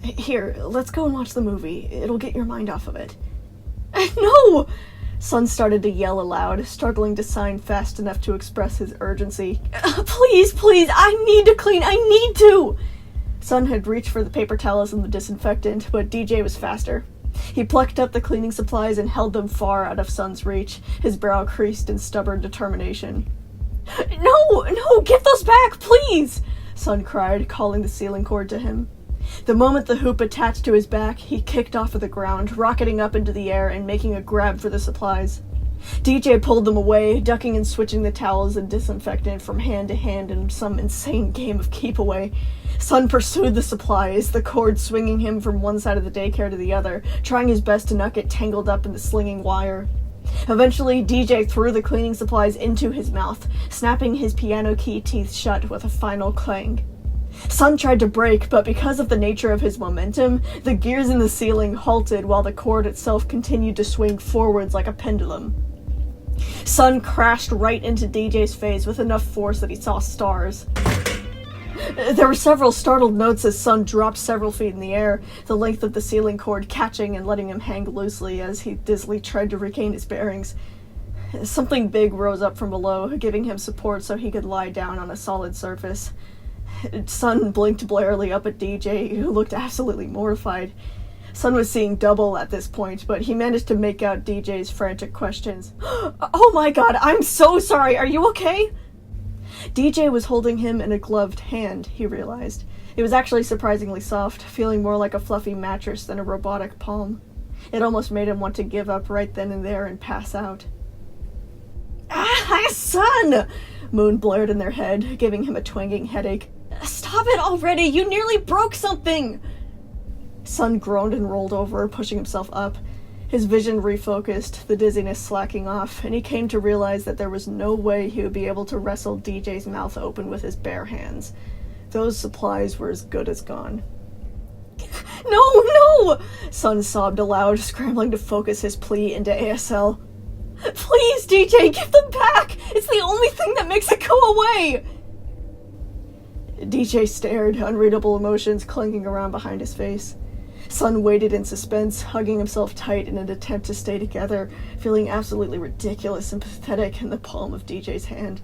Here, let's go and watch the movie. It'll get your mind off of it. No! Son started to yell aloud, struggling to sign fast enough to express his urgency. Please, I need to clean, I need to! Son had reached for the paper towels and the disinfectant, but DJ was faster. He plucked up the cleaning supplies and held them far out of Son's reach, his brow creased in stubborn determination. No, get those back, please! Son cried, calling the ceiling cord to him. The moment the hoop attached to his back, he kicked off of the ground, rocketing up into the air and making a grab for the supplies. DJ pulled them away, ducking and switching the towels and disinfectant from hand to hand in some insane game of keep away. Son pursued the supplies, the cord swinging him from one side of the daycare to the other, trying his best to not get tangled up in the slinging wire. Eventually, DJ threw the cleaning supplies into his mouth, snapping his piano key teeth shut with a final clang. Sun tried to brake, but because of the nature of his momentum, the gears in the ceiling halted while the cord itself continued to swing forwards like a pendulum. Sun crashed right into DJ's face with enough force that he saw stars. There were several startled notes as Sun dropped several feet in the air, the length of the ceiling cord catching and letting him hang loosely as he dizzily tried to regain his bearings. Something big rose up from below, giving him support so he could lie down on a solid surface. Sun blinked blearily up at DJ, who looked absolutely mortified. Sun was seeing double at this point, but he managed to make out DJ's frantic questions. "Oh my god, I'm so sorry, are you okay?" DJ was holding him in a gloved hand, he realized. It was actually surprisingly soft, feeling more like a fluffy mattress than a robotic palm. It almost made him want to give up right then and there and pass out. "Ah, Sun!" Moon blared in their head, giving him a twanging headache. Stop it already! You nearly broke something! Sun groaned and rolled over, pushing himself up. His vision refocused, the dizziness slacking off, and he came to realize that there was no way he would be able to wrestle DJ's mouth open with his bare hands. Those supplies were as good as gone. No! Sun sobbed aloud, scrambling to focus his plea into ASL. "Please, DJ, give them back! It's the only thing that makes it go away!" DJ stared, unreadable emotions clunking around behind his face. Sun waited in suspense, hugging himself tight in an attempt to stay together, feeling absolutely ridiculous and pathetic in the palm of DJ's hand.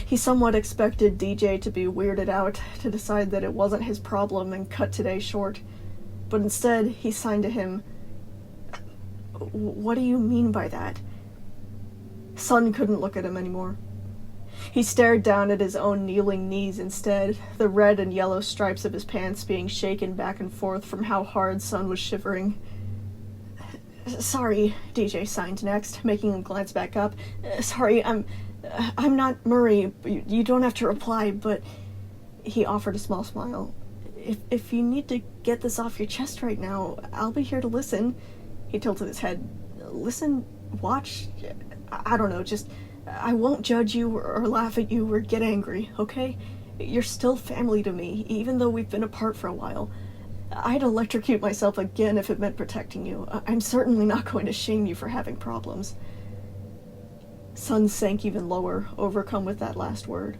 He somewhat expected DJ to be weirded out, to decide that it wasn't his problem and cut today short. But instead, he signed to him. "What do you mean by that?" Sun couldn't look at him anymore. He stared down at his own kneeling knees instead, the red and yellow stripes of his pants being shaken back and forth from how hard Sun was shivering. "Sorry," DJ signed next, making him glance back up. "Sorry, I'm not Murray. You don't have to reply, but..." He offered a small smile. If you need to get this off your chest right now, I'll be here to listen." He tilted his head. "Listen, watch, I don't know, just... I won't judge you or laugh at you or get angry, okay? You're still family to me, even though we've been apart for a while. I'd electrocute myself again if it meant protecting you. I'm certainly not going to shame you for having problems." Sun sank even lower, overcome with that last word.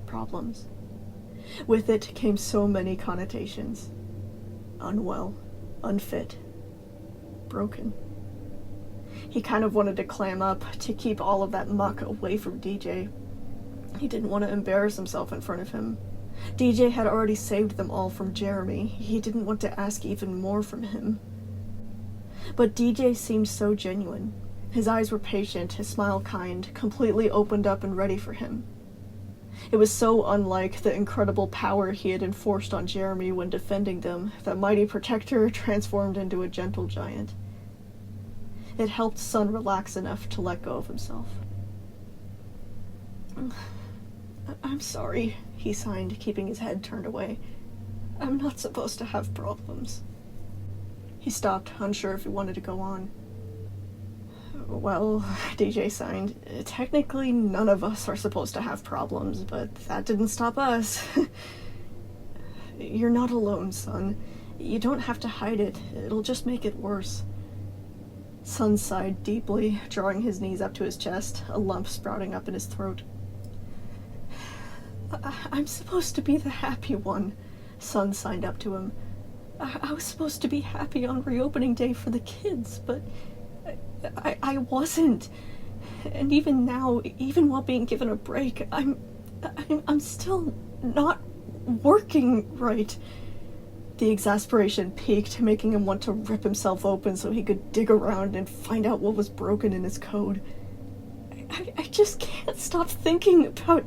Problems. With it came so many connotations. Unwell, unfit, broken. He kind of wanted to clam up, to keep all of that muck away from DJ. He didn't want to embarrass himself in front of him. DJ had already saved them all from Jeremy. He didn't want to ask even more from him. But DJ seemed so genuine. His eyes were patient, his smile kind, completely opened up and ready for him. It was so unlike the incredible power he had enforced on Jeremy when defending them that mighty protector transformed into a gentle giant. It helped Sun relax enough to let go of himself. "I'm sorry," he signed, keeping his head turned away. "I'm not supposed to have problems." He stopped, unsure if he wanted to go on. "Well," DJ signed, "technically none of us are supposed to have problems, but that didn't stop us." "You're not alone, Sun. You don't have to hide it. It'll just make it worse." Sun sighed deeply, drawing his knees up to his chest, a lump sprouting up in his throat. "I'm supposed to be the happy one," Sun signed up to him. I was supposed to be happy on reopening day for the kids, but I wasn't. And even now, even while being given a break, I'm still not working right." The exasperation peaked, making him want to rip himself open so he could dig around and find out what was broken in his code. I just can't stop thinking about...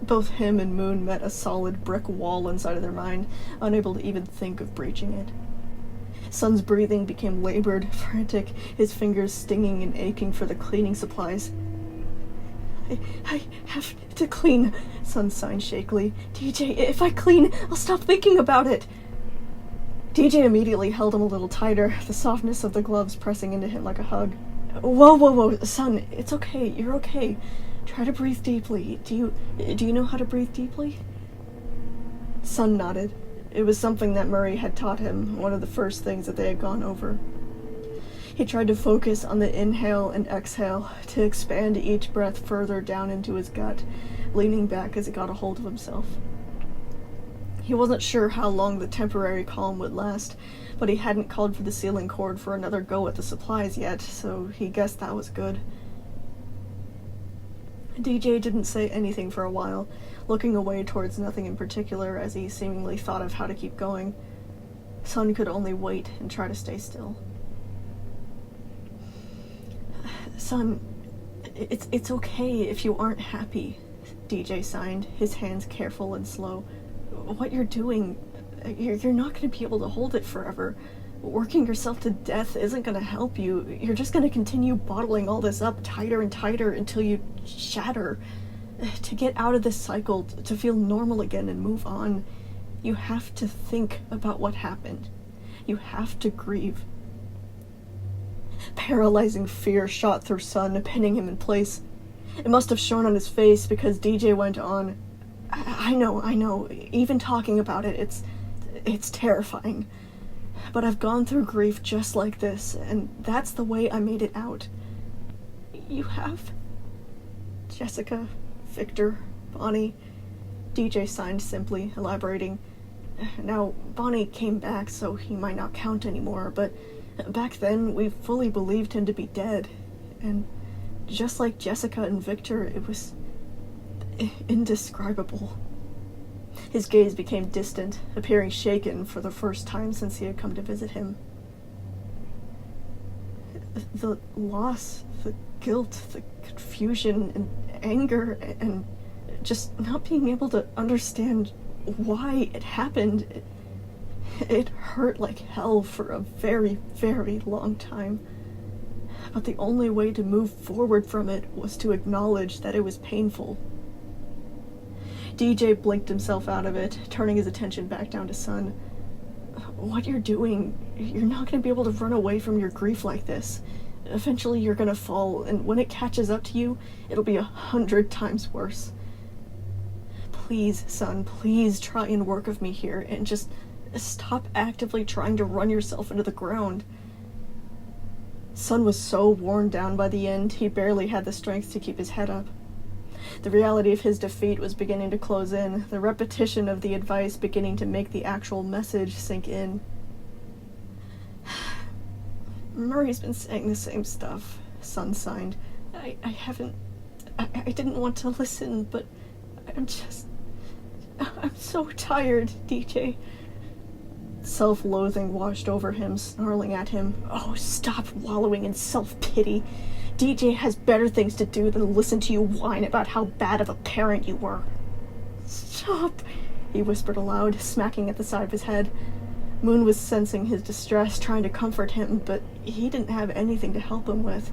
Both him and Moon met a solid brick wall inside of their mind, unable to even think of breaching it. Sun's breathing became labored, frantic, his fingers stinging and aching for the cleaning supplies. I have to clean," Sun signed shakily. "DJ, if I clean, I'll stop thinking about it." DJ immediately held him a little tighter, the softness of the gloves pressing into him like a hug. Whoa, Sun, it's okay, you're okay. Try to breathe deeply. Do you know how to breathe deeply? Sun nodded. It was something that Murray had taught him, one of the first things that they had gone over. He tried to focus on the inhale and exhale, to expand each breath further down into his gut, leaning back as he got a hold of himself. He wasn't sure how long the temporary calm would last, but he hadn't called for the sealing cord for another go at the supplies yet, so he guessed that was good. DJ didn't say anything for a while, looking away towards nothing in particular as he seemingly thought of how to keep going. Sun could only wait and try to stay still. Sun, it's okay if you aren't happy, DJ signed, his hands careful and slow. What you're doing, you're not going to be able to hold it forever. Working yourself to death isn't going to help you. You're just going to continue bottling all this up tighter and tighter until you shatter. To get out of this cycle, to feel normal again and move on, you have to think about what happened. You have to grieve. Paralyzing fear shot through Sun, pinning him in place. It must have shown on his face because DJ went on. I know. Even talking about it, it's terrifying. But I've gone through grief just like this, and that's the way I made it out. You have? Jessica, Victor, Bonnie. DJ signed simply, elaborating. Now, Bonnie came back, so he might not count anymore, but back then we fully believed him to be dead. And just like Jessica and Victor, it was indescribable. His gaze became distant, appearing shaken for the first time since he had come to visit him. The loss, the guilt, the confusion and anger, and just not being able to understand why it happened, it hurt like hell for a very, very long time. But the only way to move forward from it was to acknowledge that it was painful. DJ blinked himself out of it, turning his attention back down to Sun. What you're doing, you're not going to be able to run away from your grief like this. Eventually you're going to fall, and when it catches up to you, it'll be 100 times worse. Please, Sun, please try and work with me here, and just stop actively trying to run yourself into the ground. Sun was so worn down by the end, he barely had the strength to keep his head up. The reality of his defeat was beginning to close in, the repetition of the advice beginning to make the actual message sink in. Murray's been saying the same stuff, Sun signed. I didn't want to listen, but I'm so tired, DJ. Self-loathing washed over him, snarling at him. Oh, stop wallowing in self-pity. DJ has better things to do than listen to you whine about how bad of a parent you were. Stop, he whispered aloud, smacking at the side of his head. Moon was sensing his distress, trying to comfort him, but he didn't have anything to help him with.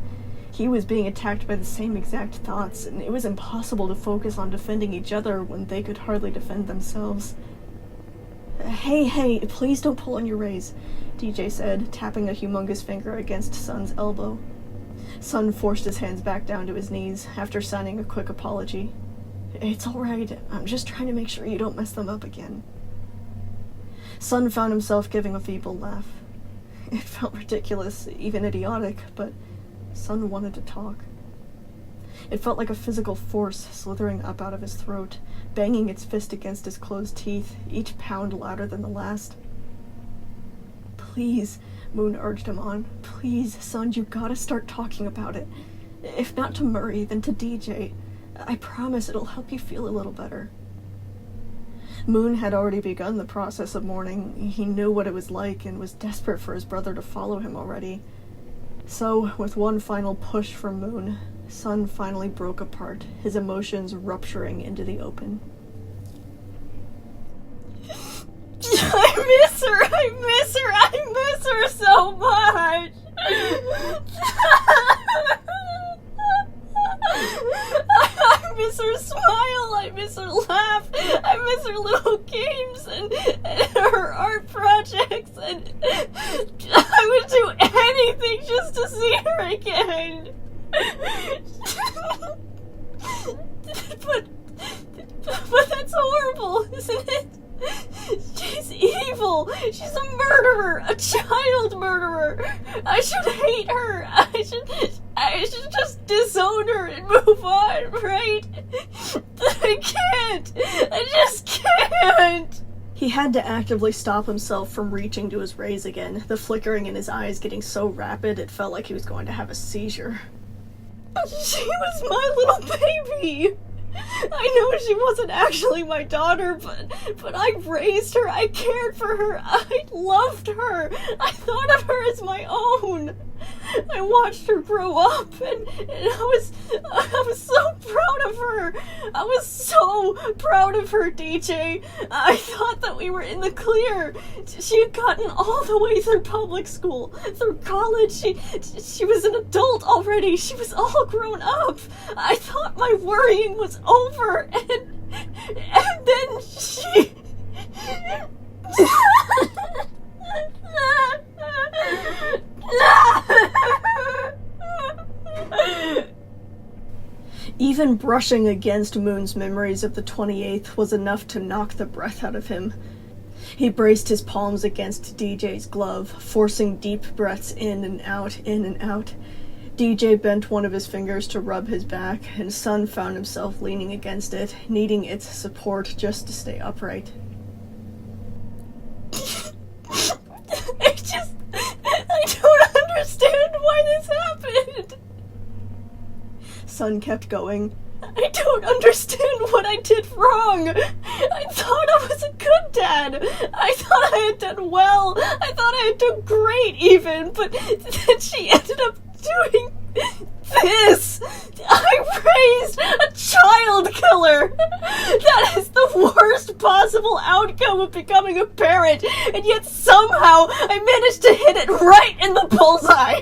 He was being attacked by the same exact thoughts, and it was impossible to focus on defending each other when they could hardly defend themselves. Hey, please don't pull on your rays, DJ said, tapping a humongous finger against Sun's elbow. Sun forced his hands back down to his knees after signing a quick apology. It's alright, I'm just trying to make sure you don't mess them up again. Sun found himself giving a feeble laugh. It felt ridiculous, even idiotic, but Sun wanted to talk. It felt like a physical force slithering up out of his throat, banging its fist against his closed teeth, each pound louder than the last. Please, Moon urged him on. Please, Sun, you gotta start talking about it. If not to Murray, then to DJ. I promise it'll help you feel a little better. Moon had already begun the process of mourning. He knew what it was like and was desperate for his brother to follow him already. So, with one final push from Moon, Sun finally broke apart, his emotions rupturing into the open. I miss her so much! I miss her smile, I miss her laugh, I miss her little games and her art projects, and I would do anything just to see her again. But that's horrible, isn't it? She's evil. She's a murderer, a child murderer. I should hate her. I should just disown her and move on, right? But I can't. I just can't. He had to actively stop himself from reaching to his rays again, the flickering in his eyes getting so rapid it felt like he was going to have a seizure. She was my little baby. I know she wasn't actually my daughter, but I raised her, I cared for her, I loved her, I thought of her as my own. I watched her grow up, and I was so proud of her. I was so proud of her, DJ. I thought that we were in the clear. She had gotten all the way through public school, through college. She was an adult already. She was all grown up. I thought my worrying was over, and then she... Even brushing against Moon's memories of the 28th was enough to knock the breath out of him. He braced his palms against DJ's glove, forcing deep breaths in and out, in and out. DJ bent one of his fingers to rub his back, and Sun found himself leaning against it, needing its support just to stay upright. I don't understand why this happened. Sun kept going. I don't understand what I did wrong. I thought I was a good dad. I thought I had done well. I thought I had done great even, but then she ended up doing this. I raised a child killer. That is the worst possible outcome of becoming a parent, and yet somehow I managed to hit it right in the bullseye.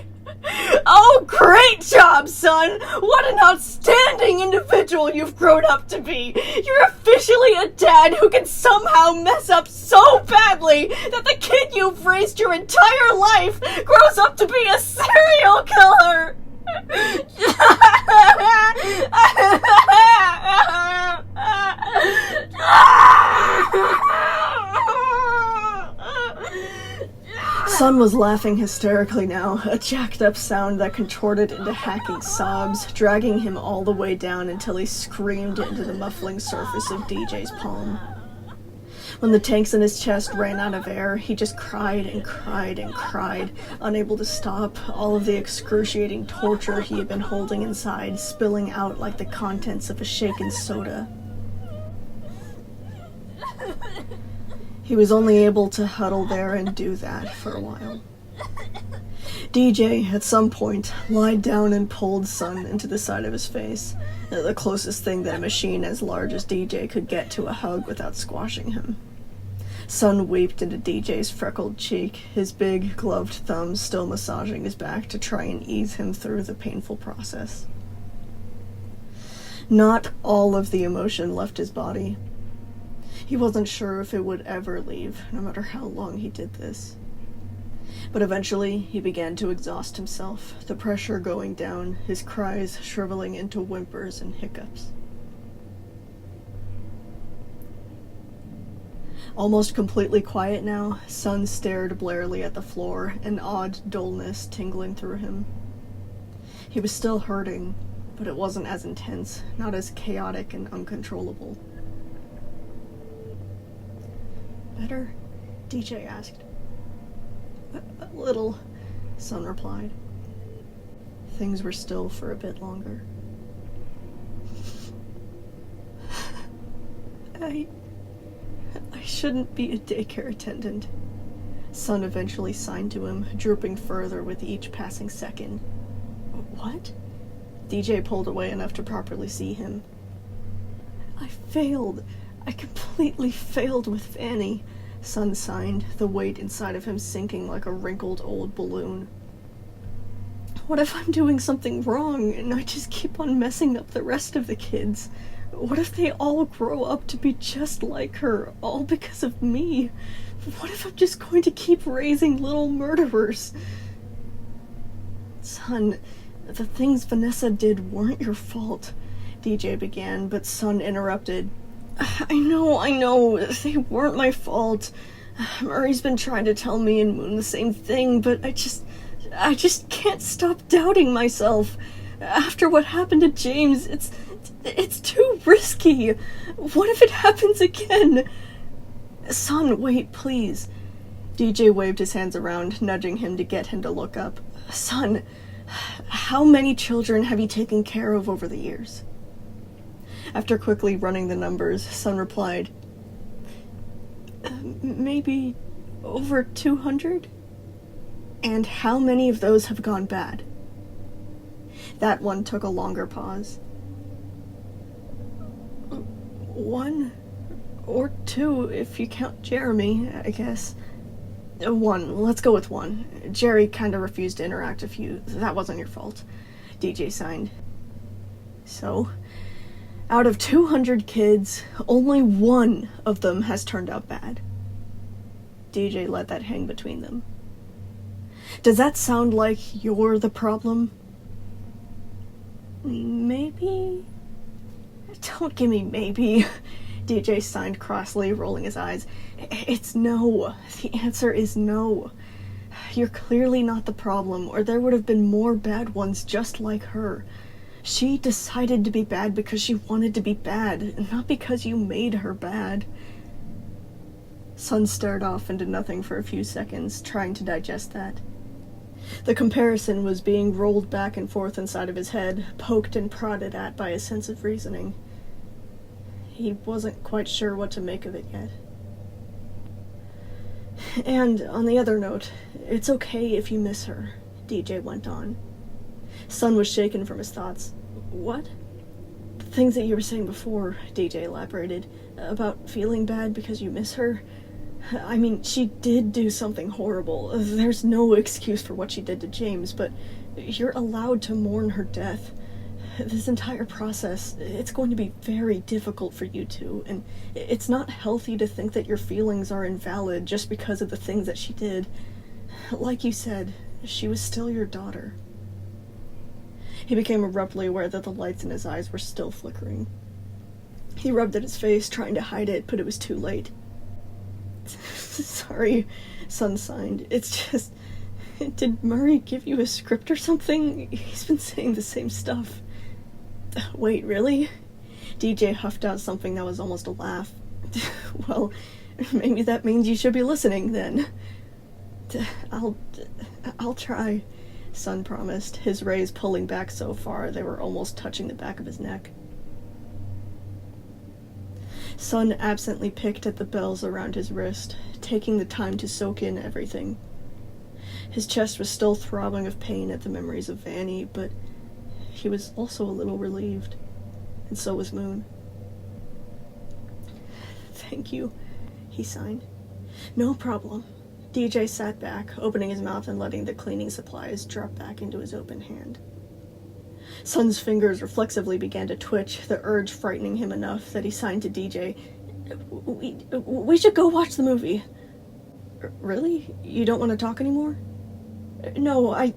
Oh, great job, son! What an outstanding individual you've grown up to be! You're officially a dad who can somehow mess up so badly that the kid you've raised your entire life grows up to be a serial killer! Sun was laughing hysterically now, a jacked-up sound that contorted into hacking sobs, dragging him all the way down until he screamed into the muffling surface of DJ's palm. When the tanks in his chest ran out of air, he just cried and cried and cried, unable to stop, all of the excruciating torture he had been holding inside spilling out like the contents of a shaken soda. He was only able to huddle there and do that for a while. DJ, at some point, lied down and pulled Sun into the side of his face, the closest thing that a machine as large as DJ could get to a hug without squashing him. Sun weeped into DJ's freckled cheek, his big, gloved thumbs still massaging his back to try and ease him through the painful process. Not all of the emotion left his body. He wasn't sure if it would ever leave, no matter how long he did this. But eventually, he began to exhaust himself, the pressure going down, his cries shriveling into whimpers and hiccups. Almost completely quiet now, Sun stared blearily at the floor, an odd dullness tingling through him. He was still hurting, but it wasn't as intense, not as chaotic and uncontrollable. Better? DJ asked. A little, Sun replied. Things were still for a bit longer. I shouldn't be a daycare attendant, Sun eventually signed to him, drooping further with each passing second. What? DJ pulled away enough to properly see him. I failed. I completely failed with Fanny, Sun signed, the weight inside of him sinking like a wrinkled old balloon. What if I'm doing something wrong and I just keep on messing up the rest of the kids? What if they all grow up to be just like her, all because of me? What if I'm just going to keep raising little murderers? Sun, the things Vanessa did weren't your fault, DJ began, but Sun interrupted. I know, they weren't my fault. Murray's been trying to tell me and Moon the same thing, but I just can't stop doubting myself. After what happened to James, it's too risky. What if it happens again? Son, wait, please. DJ waved his hands around, nudging him to get him to look up. Son, how many children have you taken care of over the years? After quickly running the numbers, Son replied, maybe over 200? And how many of those have gone bad? That one took a longer pause. 1 or 2 if you count Jeremy, I guess. 1, let's go with 1. Jerry kinda refused to interact with you. That wasn't your fault. DJ signed. So, out of 200 kids, only 1 of them has turned out bad. DJ let that hang between them. Does that sound like you're the problem? Maybe? Don't give me maybe. DJ signed crossly, rolling his eyes. It's no. The answer is no. You're clearly not the problem, or there would have been more bad ones just like her. She decided to be bad because she wanted to be bad, not because you made her bad. Son stared off into nothing for a few seconds, trying to digest that. The comparison was being rolled back and forth inside of his head, poked and prodded at by a sense of reasoning. He wasn't quite sure what to make of it yet. And, on the other note, it's okay if you miss her, DJ went on. Son was shaken from his thoughts. What? The things that you were saying before, DJ elaborated, about feeling bad because you miss her. I mean, she did do something horrible. There's no excuse for what she did to James, but you're allowed to mourn her death. This entire process, it's going to be very difficult for you two, and it's not healthy to think that your feelings are invalid just because of the things that she did. Like you said, she was still your daughter. He became abruptly aware that the lights in his eyes were still flickering. He rubbed at his face, trying to hide it, but it was too late. Sorry, Son signed. It's just... Did Murray give you a script or something? He's been saying the same stuff. Wait, really? DJ huffed out something that was almost a laugh. Well, maybe that means you should be listening, then. I'll try, Son promised, his rays pulling back so far they were almost touching the back of his neck. Son absently picked at the bells around his wrist, taking the time to soak in everything. His chest was still throbbing of pain at the memories of Vanny, but he was also a little relieved, and so was Moon. Thank you, he signed. No problem. DJ sat back, opening his mouth and letting the cleaning supplies drop back into his open hand. Son's fingers reflexively began to twitch, the urge frightening him enough that he signed to DJ, We should go watch the movie. Really? You don't want to talk anymore? No, I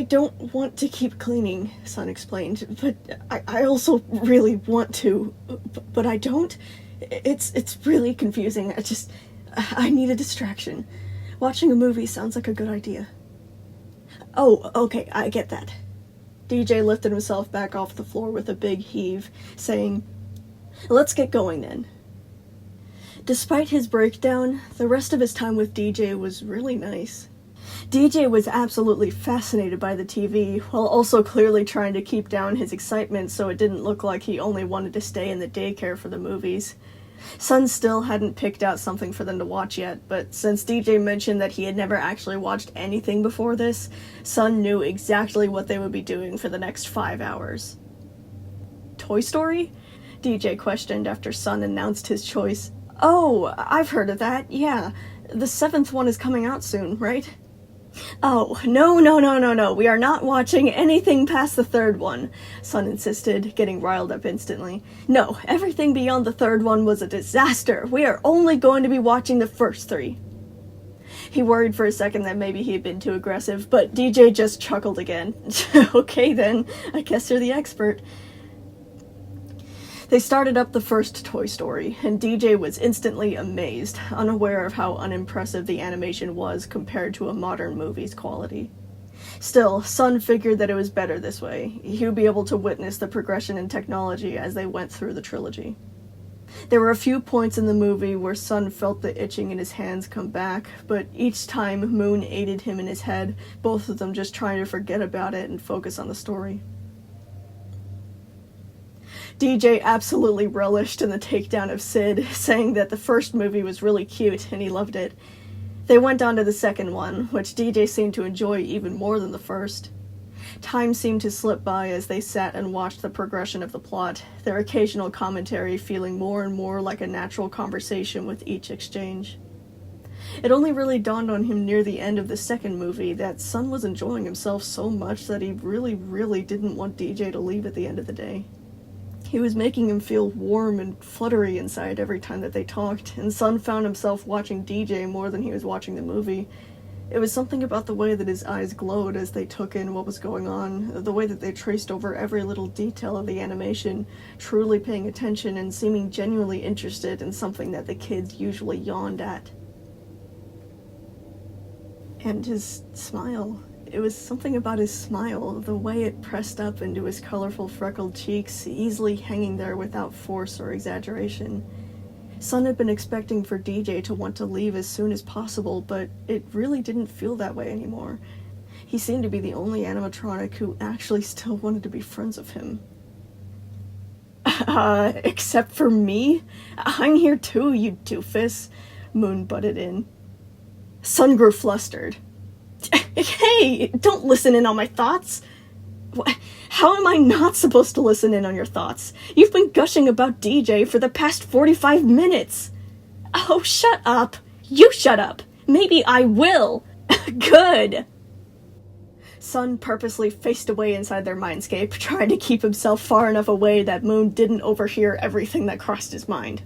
don't want to keep cleaning, Son explained, but I also really want to, but I don't. It's really confusing. I need a distraction. Watching a movie sounds like a good idea. Oh, okay, I get that. DJ lifted himself back off the floor with a big heave, saying, Let's get going then. Despite his breakdown, the rest of his time with DJ was really nice. DJ was absolutely fascinated by the TV, while also clearly trying to keep down his excitement so it didn't look like he only wanted to stay in the daycare for the movies. Son still hadn't picked out something for them to watch yet, but since DJ mentioned that he had never actually watched anything before this, Son knew exactly what they would be doing for the next 5 hours. Toy Story? DJ questioned after Son announced his choice. Oh, I've heard of that, yeah. The 7th one is coming out soon, right? Oh, no, we are not watching anything past the 3rd one, Son insisted, getting riled up instantly. No, everything beyond the 3rd one was a disaster. We are only going to be watching the first 3. He worried for a second that maybe he had been too aggressive, but DJ just chuckled again. Okay then, I guess you're the expert. They started up the first Toy Story, and DJ was instantly amazed, unaware of how unimpressive the animation was compared to a modern movie's quality. Still, Sun figured that it was better this way. He would be able to witness the progression in technology as they went through the trilogy. There were a few points in the movie where Sun felt the itching in his hands come back, but each time Moon aided him in his head, both of them just trying to forget about it and focus on the story. DJ absolutely relished in the takedown of Sid, saying that the first movie was really cute and he loved it. They went on to the second one, which DJ seemed to enjoy even more than the first. Time seemed to slip by as they sat and watched the progression of the plot, their occasional commentary feeling more and more like a natural conversation with each exchange. It only really dawned on him near the end of the second movie that Sun was enjoying himself so much that he really didn't want DJ to leave at the end of the day. He was making him feel warm and fluttery inside every time that they talked, and Sun found himself watching DJ more than he was watching the movie. It was something about the way that his eyes glowed as they took in what was going on, the way that they traced over every little detail of the animation, truly paying attention and seeming genuinely interested in something that the kids usually yawned at. And his smile. It was something about his smile, the way it pressed up into his colorful freckled cheeks, easily hanging there without force or exaggeration. Sun had been expecting for DJ to want to leave as soon as possible, but it really didn't feel that way anymore. He seemed to be the only animatronic who actually still wanted to be friends with him. Except for me? I'm here too, you doofus, Moon butted in. Sun grew flustered. Hey, don't listen in on my thoughts. How am I not supposed to listen in on your thoughts? You've been gushing about DJ for the past 45 minutes. Oh, shut up. You shut up. Maybe I will. Good. Sun purposely faced away inside their mindscape, trying to keep himself far enough away that Moon didn't overhear everything that crossed his mind.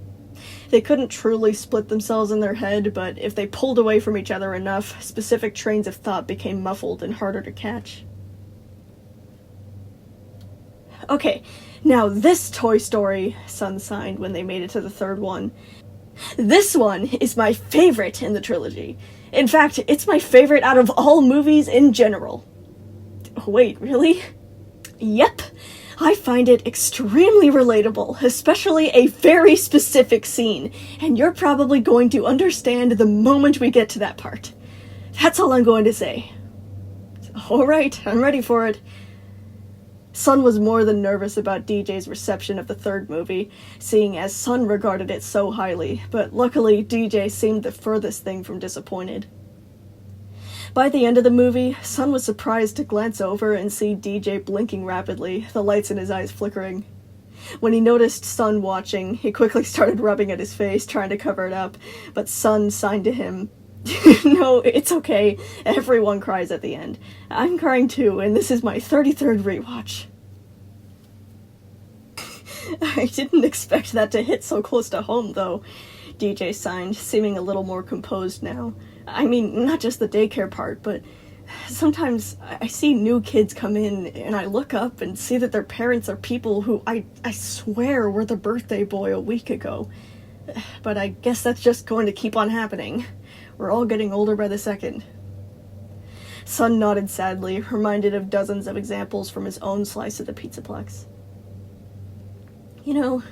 They couldn't truly split themselves in their head, but if they pulled away from each other enough, specific trains of thought became muffled and harder to catch. Okay, now this Toy Story, Sun signed when they made it to the third one. This one is my favorite in the trilogy. In fact, it's my favorite out of all movies in general. Wait, really? Yep. I find it extremely relatable, especially a very specific scene, and you're probably going to understand the moment we get to that part. That's all I'm going to say. Alright, I'm ready for it. Sun was more than nervous about DJ's reception of the third movie, seeing as Sun regarded it so highly, but luckily DJ seemed the furthest thing from disappointed. By the end of the movie, Sun was surprised to glance over and see DJ blinking rapidly, the lights in his eyes flickering. When he noticed Sun watching, he quickly started rubbing at his face, trying to cover it up, but Sun signed to him. No, it's okay. Everyone cries at the end. I'm crying too, and this is my 33rd rewatch. I didn't expect that to hit so close to home, though, DJ signed, seeming a little more composed now. I mean, not just the daycare part, but sometimes I see new kids come in, and I look up and see that their parents are people who I swear were the birthday boy a week ago. But I guess that's just going to keep on happening. We're all getting older by the second. Sun nodded sadly, reminded of dozens of examples from his own slice of the Pizzaplex. You know,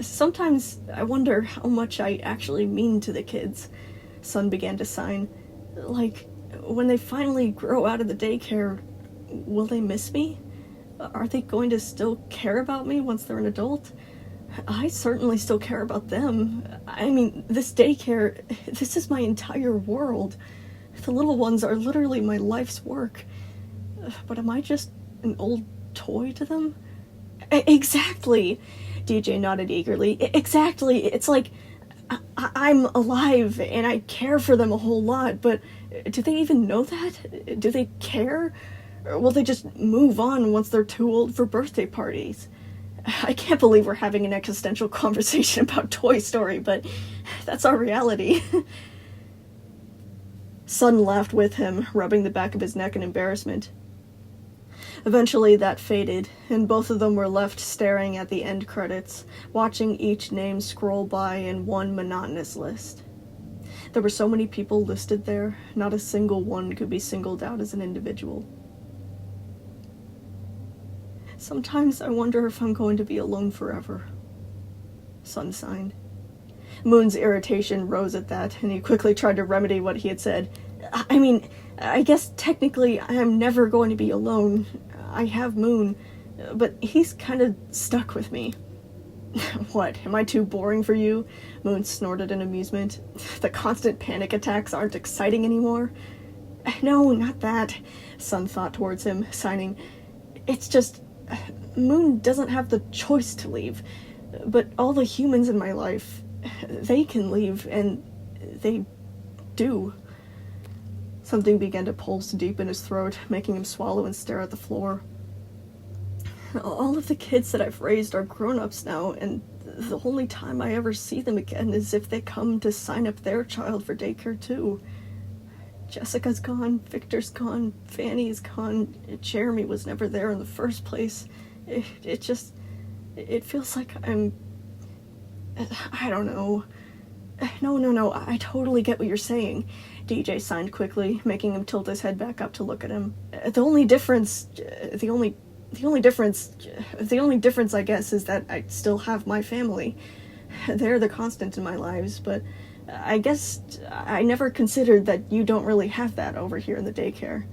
sometimes I wonder how much I actually mean to the kids, Sun began to sign. Like, when they finally grow out of the daycare, will they miss me? Are they going to still care about me once they're an adult? I certainly still care about them. I mean, this daycare, this is my entire world. The little ones are literally my life's work. But am I just an old toy to them? Exactly! DJ nodded eagerly. Exactly! It's like, I'm alive, and I care for them a whole lot, but do they even know that? Do they care? Or will they just move on once they're too old for birthday parties? I can't believe we're having an existential conversation about Toy Story, but that's our reality. Sun laughed with him, rubbing the back of his neck in embarrassment. Eventually that faded, and both of them were left staring at the end credits, watching each name scroll by in one monotonous list. There were so many people listed there, not a single one could be singled out as an individual. Sometimes I wonder if I'm going to be alone forever. Sun signed. Moon's irritation rose at that, and he quickly tried to remedy what he had said. I guess technically I am never going to be alone. I have Moon, but he's kind of stuck with me. What, am I too boring for you? Moon snorted in amusement. The constant panic attacks aren't exciting anymore? No, not that, Sun thought towards him, signing. It's just, Moon doesn't have the choice to leave, but all the humans in my life, they can leave, and they do. Something began to pulse deep in his throat, making him swallow and stare at the floor. All of the kids that I've raised are grown-ups now, and the only time I ever see them again is if they come to sign up their child for daycare too. Jessica's gone, Victor's gone, Fanny's gone, Jeremy was never there in the first place. It feels like I don't know. No, I totally get what you're saying. DJ signed quickly, making him tilt his head back up to look at him. The only difference, I guess, is that I still have my family. They're the constant in my lives, but I guess I never considered that you don't really have that over here in the daycare.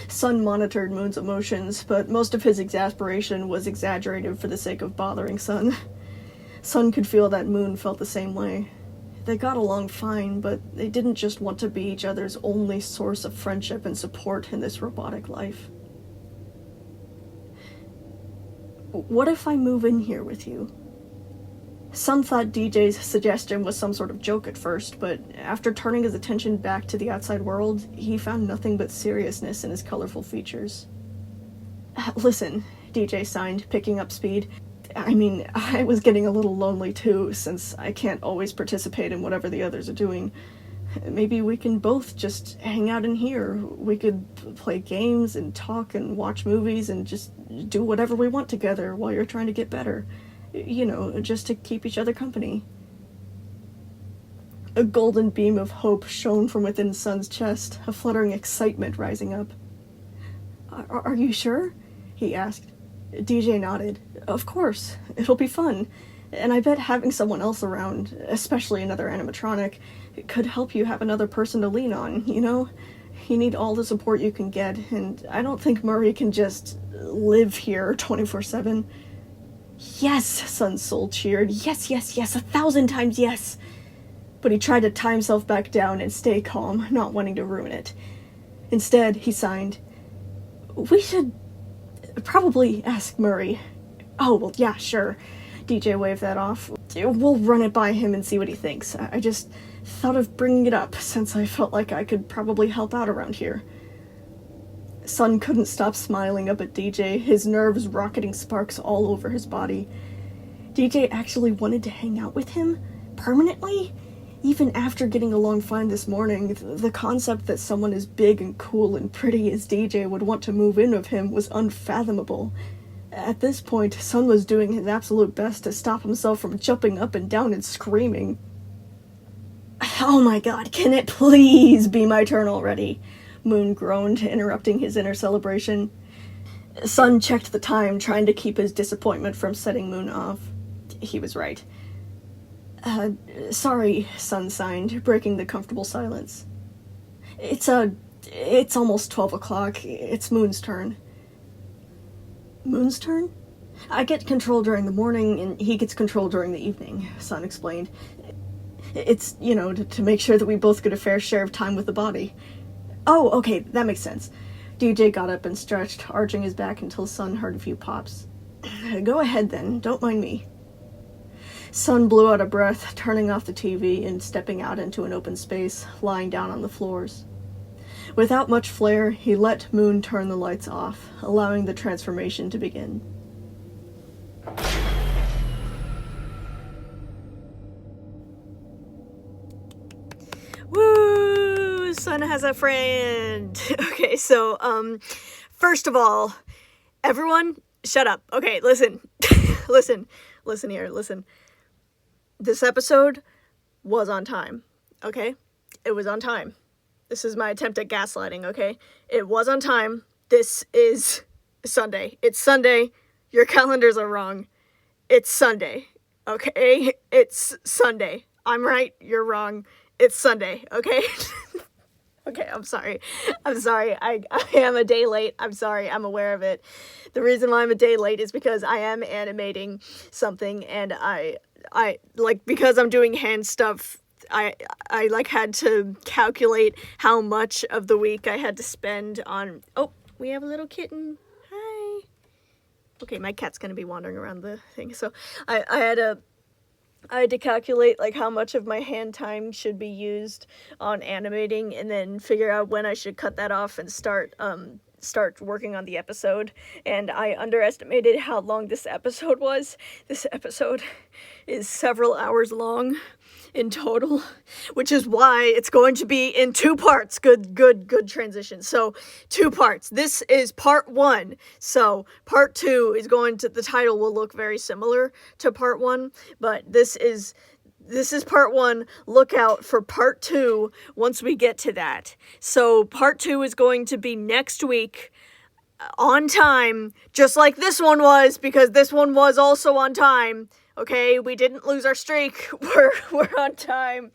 Sun monitored Moon's emotions, but most of his exasperation was exaggerated for the sake of bothering Sun. Sun could feel that Moon felt the same way. They got along fine, but they didn't just want to be each other's only source of friendship and support in this robotic life. What if I move in here with you? Sun thought DJ's suggestion was some sort of joke at first, but after turning his attention back to the outside world, he found nothing but seriousness in his colorful features. Listen, DJ signed, picking up speed. I was getting a little lonely too, since I can't always participate in whatever the others are doing. Maybe we can both just hang out in here. We could play games and talk and watch movies and just do whatever we want together while you're trying to get better. You know, just to keep each other company. A golden beam of hope shone from within Sun's chest, a fluttering excitement rising up. Are you sure? He asked. DJ nodded. Of course, it'll be fun. And I bet having someone else around, especially another animatronic, could help you have another person to lean on, you know? You need all the support you can get, and I don't think Murray can just live here 24/7. Yes, Sun's soul cheered. Yes, 1,000 times yes. But he tried to tie himself back down and stay calm, not wanting to ruin it. Instead, he signed. We should probably ask Murray. Oh, well, yeah, sure. DJ waved that off. We'll run it by him and see what he thinks. I just thought of bringing it up, since I felt like I could probably help out around here. Sun couldn't stop smiling up at DJ, his nerves rocketing sparks all over his body. DJ actually wanted to hang out with him? Permanently? Even after getting along fine this morning, the concept that someone as big and cool and pretty as DJ would want to move in with him was unfathomable. At this point, Sun was doing his absolute best to stop himself from jumping up and down and screaming. Oh my god, can it please be my turn already? Moon groaned, interrupting his inner celebration. Sun checked the time, trying to keep his disappointment from setting Moon off. He was right. Sorry, Sun signed, breaking the comfortable silence. It's almost 12 o'clock. It's Moon's turn. Moon's turn? I get control during the morning, and he gets control during the evening, Sun explained. It's, to make sure that we both get a fair share of time with the body. Oh, okay, that makes sense. DJ got up and stretched, arching his back until Sun heard a few pops. Go ahead then, don't mind me. Sun blew out a breath, turning off the TV and stepping out into an open space, lying down on the floors. Without much flair, he let Moon turn the lights off, allowing the transformation to begin. Woo! Sun has a friend. Okay, so, first of all, everyone, shut up. Okay, listen. Listen here, listen. This episode was on time, okay? It was on time. This is my attempt at gaslighting, okay? It was on time. This is Sunday. It's Sunday. Your calendars are wrong. It's Sunday, okay? It's Sunday. I'm right, you're wrong. It's Sunday, okay? Okay, I'm sorry. I am a day late. I'm sorry. I'm aware of it. The reason why I'm a day late is because I am animating something, and I like, because I'm doing hand stuff, I like had to calculate how much of the week I had to spend on. Oh, we have a little kitten. Hi. Okay, my cat's gonna be wandering around the thing. So I had to calculate like how much of my hand time should be used on animating, and then figure out when I should cut that off and start working on the episode. And I underestimated how long this episode was. This episode is several hours long in total, which is why it's going to be in 2 parts. Good transition. So 2 parts. This is part 1. So part 2 is going to, the title will look very similar to part 1, but this is part 1. Look out for part 2 once we get to that. So part 2 is going to be next week, on time, just like this one was, because this one was also on time. Okay, we didn't lose our streak. We're on time.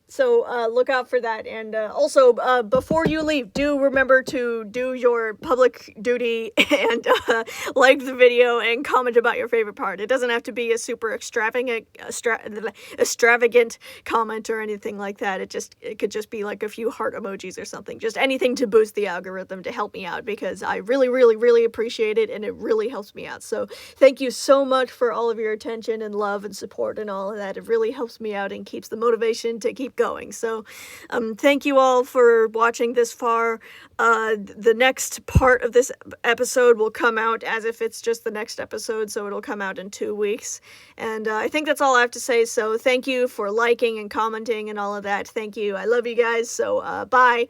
So look out for that. And also, before you leave, do remember to do your public duty and like the video and comment about your favorite part. It doesn't have to be a super extravagant comment or anything like that. It could just be like a few heart emojis or something. Just anything to boost the algorithm to help me out, because I really appreciate it, and it really helps me out. So thank you so much for all of your attention and love and support and all of that. It really helps me out and keeps the motivation to keep going. So thank you all for watching this far. The next part of this episode will come out as if it's just the next episode, so it'll come out in 2 weeks. And I think that's all I have to say. So thank you for liking and commenting and all of that. Thank you. I love you guys. So bye.